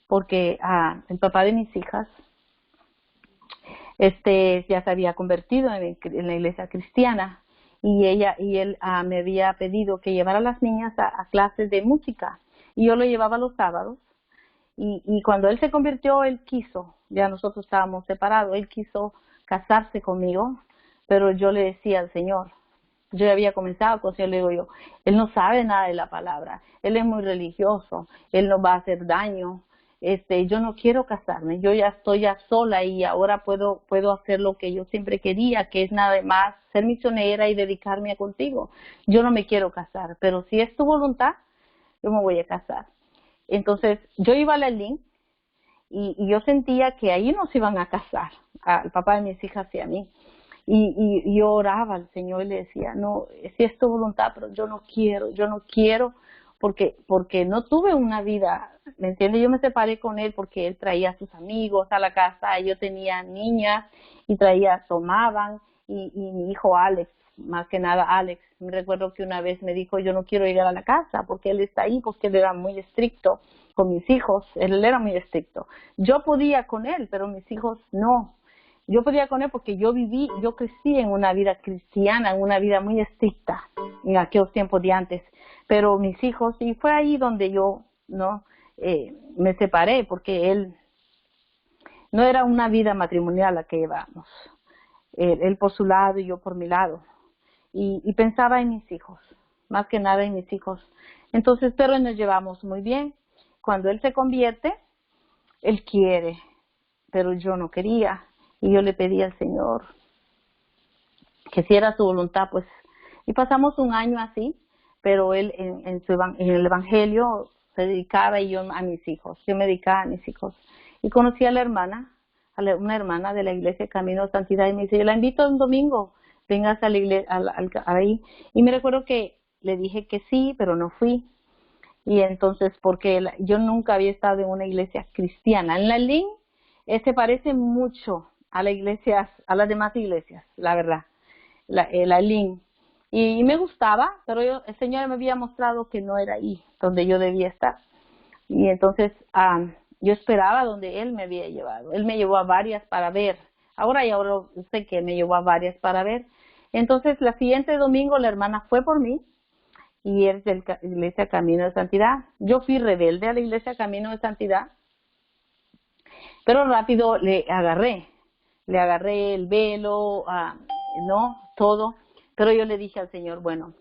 porque el papá de mis hijas ya se había convertido en la iglesia cristiana, y él me había pedido que llevara a las niñas a clases de música, y yo lo llevaba los sábados. Y cuando él se convirtió, él quiso, ya nosotros estábamos separados, él quiso casarse conmigo, pero yo le decía al Señor, yo ya había comenzado con él, le digo yo, él no sabe nada de la palabra, él es muy religioso, él nos va a hacer daño, yo no quiero casarme, yo ya estoy ya sola, y ahora puedo hacer lo que yo siempre quería, que es nada más ser misionera y dedicarme a contigo. Yo no me quiero casar, pero si es tu voluntad, yo me voy a casar. Entonces yo iba a la LIN, y yo sentía que ahí nos iban a casar, al papá de mis hijas y a mí. Y yo oraba al Señor y le decía, no, si es tu voluntad, pero yo no quiero, porque no tuve una vida, ¿me entiendes? Yo me separé con él porque él traía a sus amigos a la casa, y yo tenía niñas, y tomaban, y mi hijo Alex, más que nada Alex, me recuerdo que una vez me dijo, yo no quiero llegar a la casa porque él está ahí, porque él era muy estricto con mis hijos, él era muy estricto. Yo podía con él, pero mis hijos no. Yo podía con él porque yo crecí en una vida cristiana, en una vida muy estricta en aquellos tiempos de antes, pero mis hijos, y fue ahí donde yo me separé, porque él no era una vida matrimonial la que llevábamos, él por su lado y yo por mi lado, y pensaba en mis hijos, más que nada en mis hijos. Entonces, pero nos llevamos muy bien. Cuando él se convierte, él quiere, pero yo no quería. Y yo le pedí al Señor que si era su voluntad, pues. Y pasamos un año así, pero él en el Evangelio se dedicaba y yo a mis hijos. Yo me dedicaba a mis hijos. Y conocí a la hermana, una hermana de la iglesia Camino de Santidad, y me dice, yo la invito un domingo, vengas a la iglesia, ahí. Y me recuerdo que le dije que sí, pero no fui. Y entonces, porque yo nunca había estado en una iglesia cristiana. En la LIN se parece mucho a la iglesia, a las demás iglesias, la verdad, la LIN. Y me gustaba, pero el Señor me había mostrado que no era ahí donde yo debía estar. Y entonces yo esperaba donde Él me había llevado. Él me llevó a varias para ver. Ahora sé que me llevó a varias para ver. Entonces, la siguiente domingo la hermana fue por mí y es de la iglesia Camino de Santidad. Yo fui rebelde a la iglesia Camino de Santidad, pero rápido le agarré el velo, no, todo. Pero yo le dije al Señor, bueno,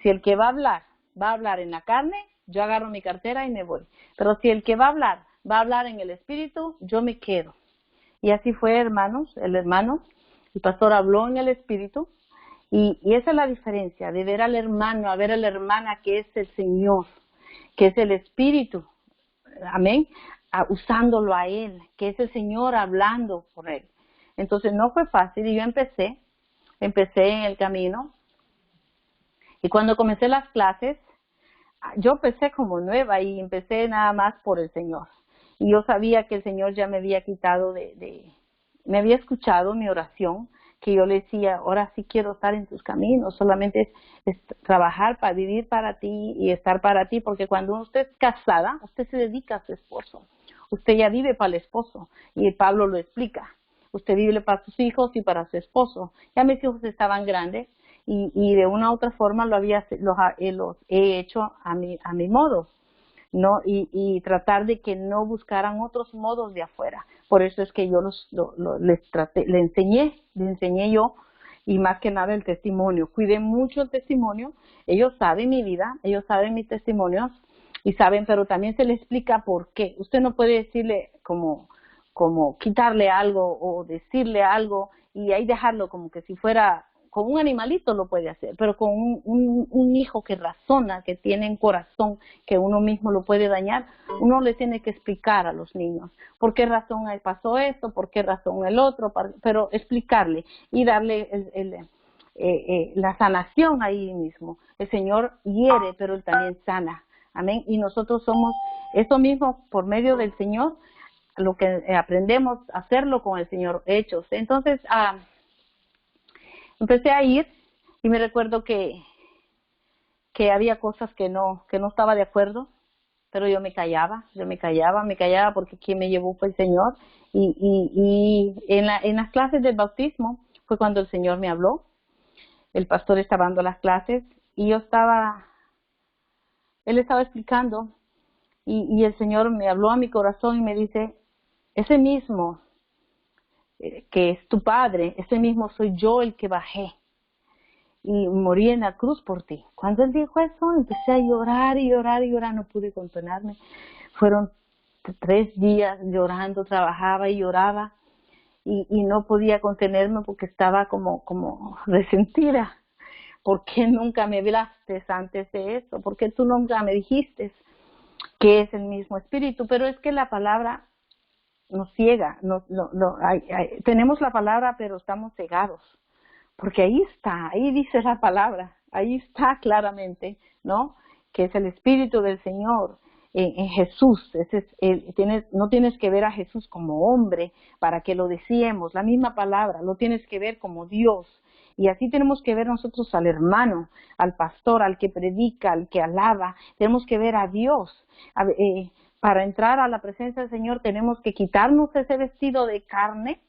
si el que va a hablar en la carne, yo agarro mi cartera y me voy. Pero si el que va a hablar en el espíritu, yo me quedo. Y así fue, hermanos, el pastor habló en el espíritu. Y esa es la diferencia, de ver al hermano, a ver a la hermana que es el Señor, que es el espíritu, amén, usándolo a Él, que es el Señor hablando por Él. Entonces no fue fácil y yo empecé en el camino. Y cuando comencé las clases, yo empecé como nueva y empecé nada más por el Señor. Y yo sabía que el Señor ya me había quitado me había escuchado mi oración, que yo le decía, ahora sí quiero estar en tus caminos, solamente es trabajar para vivir para ti y estar para ti, porque cuando usted es casada, usted se dedica a su esposo. Usted ya vive para el esposo y Pablo lo explica. Usted vive para sus hijos y para su esposo. Ya mis hijos estaban grandes y de una u otra forma los he hecho a mi modo, ¿no? Y tratar de que no buscaran otros modos de afuera. Por eso es que yo le enseñé yo, y más que nada el testimonio. Cuidé mucho el testimonio. Ellos saben mi vida, ellos saben mis testimonios y saben, pero también se les explica por qué. Usted no puede decirle como quitarle algo o decirle algo y ahí dejarlo como que si fuera, con un animalito lo puede hacer, pero con un hijo que razona, que tiene un corazón, que uno mismo lo puede dañar, uno le tiene que explicar a los niños por qué razón pasó esto, por qué razón el otro, pero explicarle y darle la sanación ahí mismo. El Señor hiere, pero Él también sana. Amén. Y nosotros somos eso mismo por medio del Señor, lo que aprendemos a hacerlo con el Señor hechos. Entonces, empecé a ir y me recuerdo que había cosas que no estaba de acuerdo, pero yo me callaba porque quien me llevó fue el Señor. Y en las clases del bautismo fue cuando el Señor me habló. El pastor estaba dando las clases y él estaba explicando y el Señor me habló a mi corazón y me dice, ese mismo que es tu Padre, ese mismo soy yo el que bajé y morí en la cruz por ti. Cuando Él dijo eso, empecé a llorar y llorar y llorar, no pude contenerme. Fueron 3 días llorando, trabajaba y lloraba y no podía contenerme porque estaba como resentida. ¿Por qué nunca me hablaste antes de eso? ¿Por qué tú nunca me dijiste que es el mismo Espíritu? Pero es que la palabra nos ciega, tenemos la palabra pero estamos cegados, porque ahí dice la palabra, ahí está claramente, ¿no? Que es el Espíritu del Señor en Jesús. No tienes que ver a Jesús como hombre para que lo deseemos, la misma palabra, lo tienes que ver como Dios. Y así tenemos que ver nosotros al hermano, al pastor, al que predica, al que alaba, tenemos que ver a Dios. Para entrar a la presencia del Señor tenemos que quitarnos ese vestido de carne,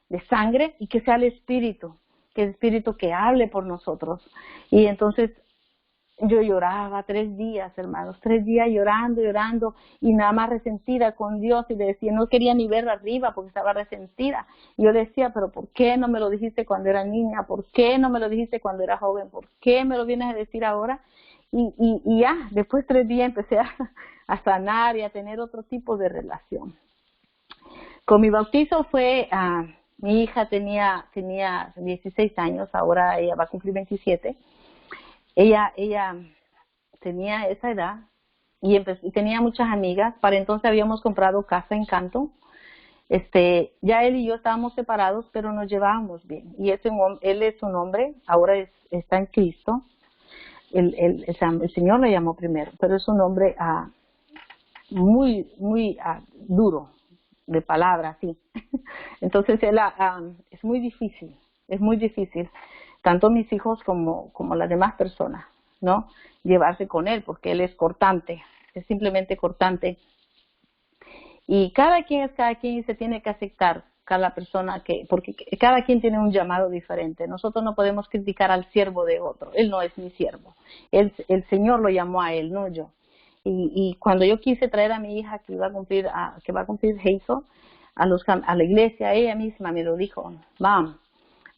de sangre, y que sea el Espíritu, que el Espíritu que hable por nosotros. Y entonces yo lloraba 3 días, hermanos, 3 días llorando, y nada más resentida con Dios, y le decía, no quería ni ver arriba porque estaba resentida. Y yo decía, pero ¿por qué no me lo dijiste cuando era niña? ¿Por qué no me lo dijiste cuando era joven? ¿Por qué me lo vienes a decir ahora? y ya, después 3 días empecé a sanar y a tener otro tipo de relación. Con mi bautizo fue, mi hija tenía 16 años, ahora ella va a cumplir 27. Ella tenía esa edad y tenía muchas amigas. Para entonces habíamos comprado casa en Canton. Ya él y yo estábamos separados, pero nos llevábamos bien. Y él es un hombre, ahora está en Cristo. El Señor lo llamó primero, pero es un hombre muy duro de palabra, sí. Entonces él es muy difícil, tanto mis hijos como las demás personas, ¿no? Llevarse con él, porque él es cortante, es simplemente cortante. Y cada quien es cada quien y se tiene que aceptar cada persona porque cada quien tiene un llamado diferente. Nosotros no podemos criticar al siervo de otro. Él no es mi siervo. El Señor lo llamó a él, no yo. Y cuando yo quise traer a mi hija que va a cumplir Hazel a la iglesia, ella misma me lo dijo, Mom,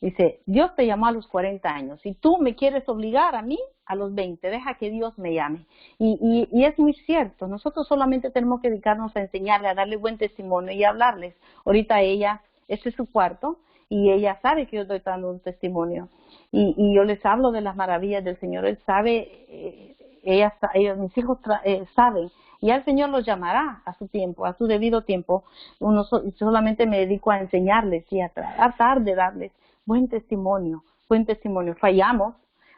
dice, Dios te llamó a los 40 años y tú me quieres obligar a mí a los 20, deja que Dios me llame. Y es muy cierto, nosotros solamente tenemos que dedicarnos a enseñarle, a darle buen testimonio y a hablarles. Ahorita este es su cuarto y ella sabe que yo estoy dando un testimonio y yo les hablo de las maravillas del Señor. Él sabe, mis hijos saben, y el Señor los llamará a su tiempo, a su debido tiempo. Solamente me dedico a enseñarles y a tratar de darles buen testimonio. Fallamos,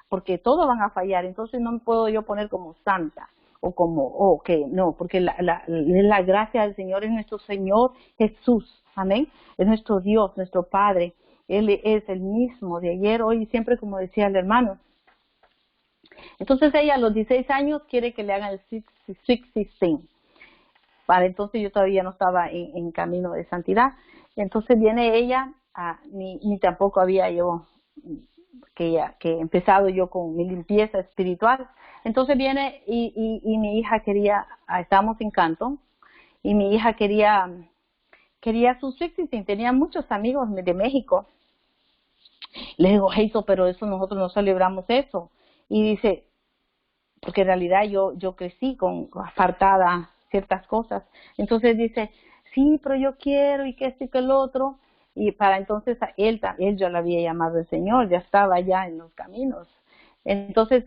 porque todos van a fallar, entonces no me puedo yo poner como santa, no, porque la gracia del Señor es nuestro Señor Jesús, amén, es nuestro Dios, nuestro Padre. Él es el mismo de ayer, hoy y siempre, como decía el hermano. Entonces ella a los 16 años quiere que le hagan el 616. Para entonces yo todavía no estaba en camino de santidad. Entonces viene ella, ni tampoco había yo que empezado yo con mi limpieza espiritual. Entonces viene y mi hija estábamos en Canton, y mi hija quería su 616. Tenía muchos amigos de México. Le digo, Hazel, pero eso nosotros no celebramos eso. Y dice, porque en realidad yo crecí apartada ciertas cosas. Entonces dice, sí, pero yo quiero y que esto y que el otro. Y para entonces él ya lo había llamado el Señor, ya estaba ya en los caminos. Entonces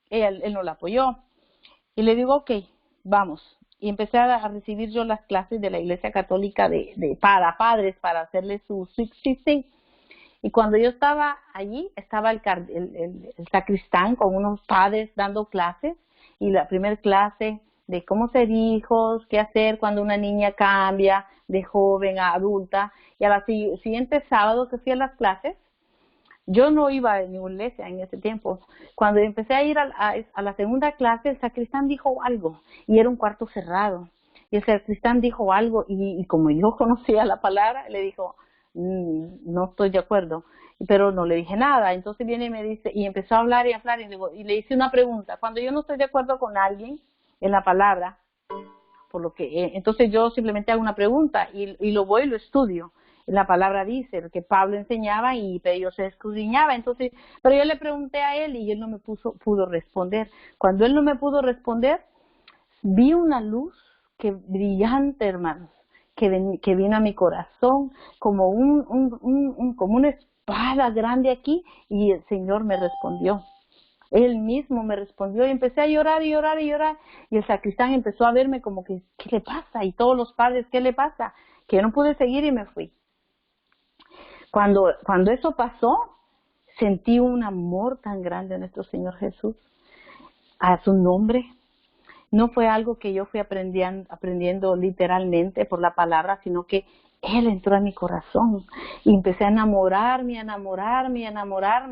él no la apoyó. Y le digo, ok, vamos. Y empecé a recibir yo las clases de la Iglesia Católica para padres, para hacerle su 616. Y cuando yo estaba allí, estaba el sacristán con unos padres dando clases, y la primera clase de cómo ser hijos, qué hacer cuando una niña cambia de joven a adulta. Y a la siguiente sábado que fui a las clases, yo no iba a ninguna iglesia en ese tiempo. Cuando empecé a ir a la segunda clase, el sacristán dijo algo, y era un cuarto cerrado. Y el sacristán dijo algo, y como yo conocía la palabra, le dijo, no estoy de acuerdo, pero no le dije nada. Entonces viene y me dice, y empezó a hablar y le hice una pregunta. Cuando yo no estoy de acuerdo con alguien en la palabra, entonces yo simplemente hago una pregunta y lo voy y lo estudio. La palabra dice lo que Pablo enseñaba y Pedro se escudriñaba. Entonces, pero yo le pregunté a él y él no me pudo responder. Cuando él no me pudo responder, vi una luz brillante, hermanos, que vino a mi corazón como como una espada grande aquí, y el Señor me respondió. Él mismo me respondió y empecé a llorar y llorar y llorar, y el sacristán empezó a verme como que, ¿qué le pasa? Y todos los padres, ¿qué le pasa? Que yo no pude seguir y me fui. Cuando eso pasó, sentí un amor tan grande a nuestro Señor Jesús, a su nombre. No fue algo que yo fui aprendiendo literalmente por la palabra, sino que Él entró a mi corazón y empecé a enamorarme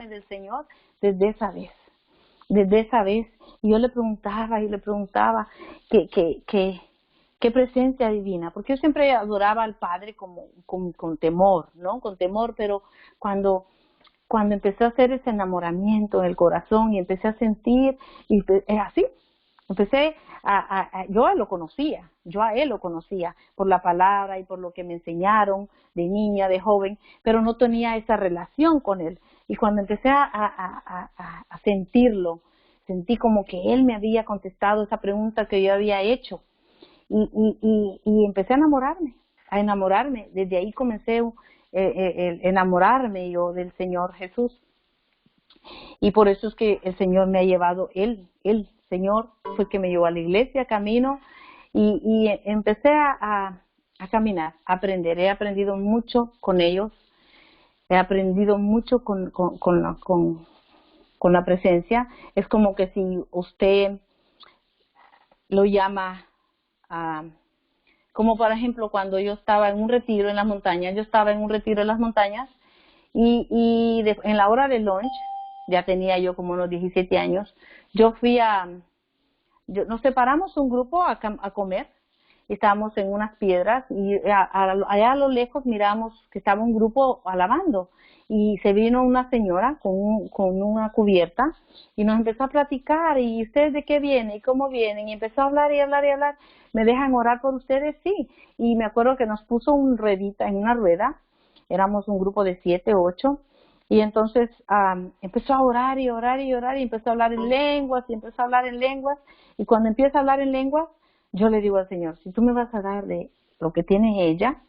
del Señor desde esa vez. Y yo le preguntaba qué presencia divina, porque yo siempre adoraba al Padre con temor, ¿no? Con temor, pero cuando empecé a hacer ese enamoramiento en el corazón y empecé a sentir, y es así. Empecé yo a él lo conocía por la palabra y por lo que me enseñaron de niña, de joven, pero no tenía esa relación con él. Y cuando empecé a sentirlo sentí como que Él me había contestado esa pregunta que yo había hecho. Y empecé a enamorarme. Desde ahí comencé el enamorarme yo del Señor Jesús. Y por eso es que el Señor me ha llevado, el Señor fue que me llevó a la iglesia, camino, y empecé a caminar, a aprender. He aprendido mucho con ellos, he aprendido mucho con la presencia. Es como que si usted lo llama como por ejemplo cuando yo estaba en un retiro en las montañas, y en la hora del lunch, ya tenía yo como unos 17 años, nos separamos un grupo a comer, estábamos en unas piedras y allá a lo lejos miramos que estaba un grupo alabando y se vino una señora con una cubierta y nos empezó a platicar. ¿Y ustedes de qué vienen? ¿Y cómo vienen? Y empezó a hablar y hablar y hablar. ¿Me dejan orar por ustedes? Sí. Y me acuerdo que nos puso en una rueda, éramos un grupo de 7, 8, y entonces empezó a orar y orar y orar y empezó a hablar en lenguas y cuando empieza a hablar en lenguas, yo le digo al Señor, si tú me vas a dar de lo que tiene ella,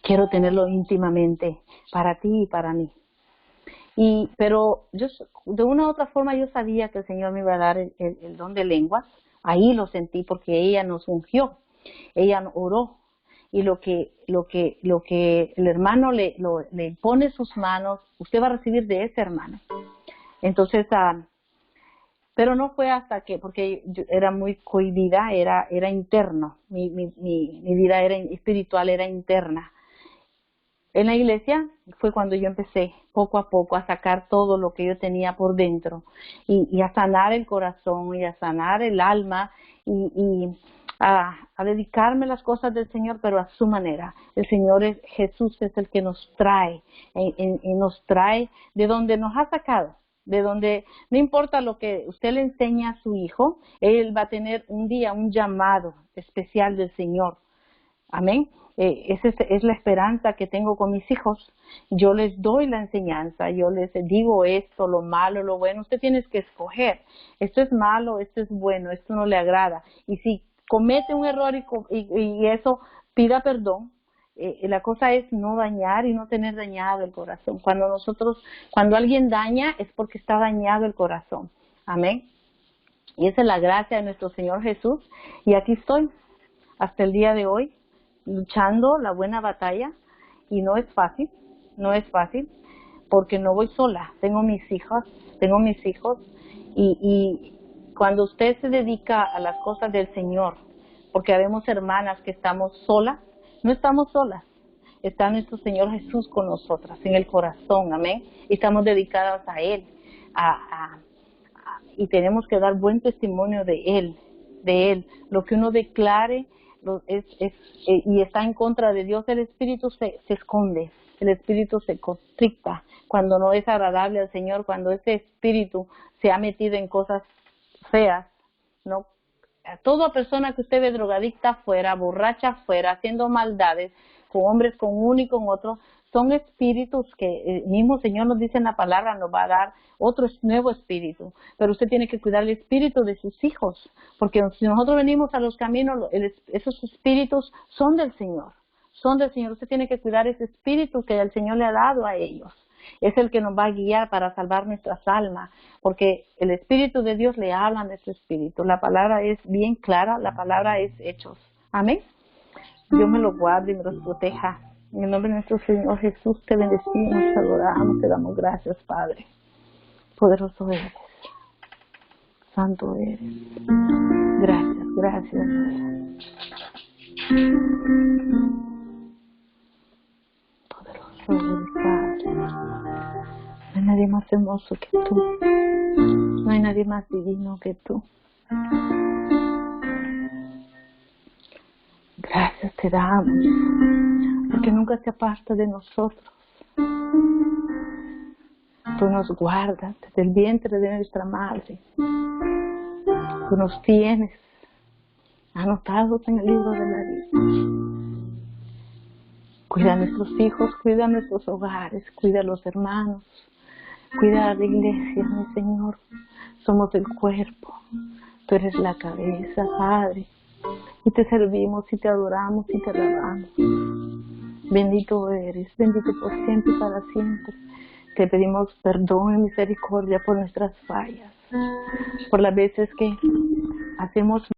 quiero tenerlo íntimamente para ti y para mí. Pero yo, de una u otra forma, yo sabía que el Señor me iba a dar el don de lenguas. Ahí lo sentí porque ella nos ungió, ella oró. Y lo que el hermano le pone sus manos, usted va a recibir de ese hermano. Entonces, pero no fue hasta que, porque yo era muy cohibida, era interno, mi vida era espiritual, era interna. En la iglesia fue cuando yo empecé poco a poco a sacar todo lo que yo tenía por dentro y a sanar el corazón y a sanar el alma y a dedicarme a las cosas del Señor, pero a su manera. El Señor Jesús es el que nos trae, nos trae de donde nos ha sacado, de donde no importa lo que usted le enseña a su hijo, él va a tener un día un llamado especial del Señor. Amén. Esa es la esperanza que tengo con mis hijos. Yo les doy la enseñanza, yo les digo esto, lo malo, lo bueno. Usted tiene que escoger. Esto es malo, esto es bueno, esto no le agrada. Y si comete un error y eso, pida perdón. La cosa es no dañar y no tener dañado el corazón. Cuando alguien daña es porque está dañado el corazón. Amén. Y esa es la gracia de nuestro Señor Jesús. Y aquí estoy, hasta el día de hoy, luchando la buena batalla, y no es fácil, porque no voy sola, tengo mis hijos, y cuando usted se dedica a las cosas del Señor, porque habemos hermanas que estamos solas, no estamos solas, está nuestro Señor Jesús con nosotras, en el corazón, amén, y estamos dedicadas a Él, y tenemos que dar buen testimonio de Él, lo que uno declare, y está en contra de Dios, el espíritu se esconde, el espíritu se constricta cuando no es agradable al Señor, cuando ese espíritu se ha metido en cosas feas, ¿no? A toda persona que usted ve drogadicta afuera, borracha afuera, haciendo maldades, con hombres con uno y con otro, son espíritus que el mismo Señor nos dice en la palabra, nos va a dar otro nuevo espíritu. Pero usted tiene que cuidar el espíritu de sus hijos, porque si nosotros venimos a los caminos, esos espíritus son del Señor. Usted tiene que cuidar ese espíritu que el Señor le ha dado a ellos. Es el que nos va a guiar para salvar nuestras almas, porque el Espíritu de Dios le habla a nuestro espíritu. La palabra es bien clara, la palabra es hechos. Amén. Dios me lo guarde y me los proteja. En el nombre de nuestro Señor Jesús te bendecimos, te adoramos, te damos gracias, Padre. Poderoso eres, santo eres. Gracias. Poderoso eres, Padre. No hay nadie más hermoso que tú. No hay nadie más divino que tú. Gracias te damos, porque nunca se aparta de nosotros. Tú nos guardas desde el vientre de nuestra madre. Tú nos tienes anotados en el libro de la vida. Cuida a nuestros hijos, cuida a nuestros hogares, cuida a los hermanos, cuida a la iglesia, mi Señor. somos el cuerpo, tú eres la cabeza, Padre, y te servimos y te adoramos y te alabamos. Bendito eres, bendito por siempre y para siempre. Te pedimos perdón y misericordia por nuestras fallas, por las veces que hacemos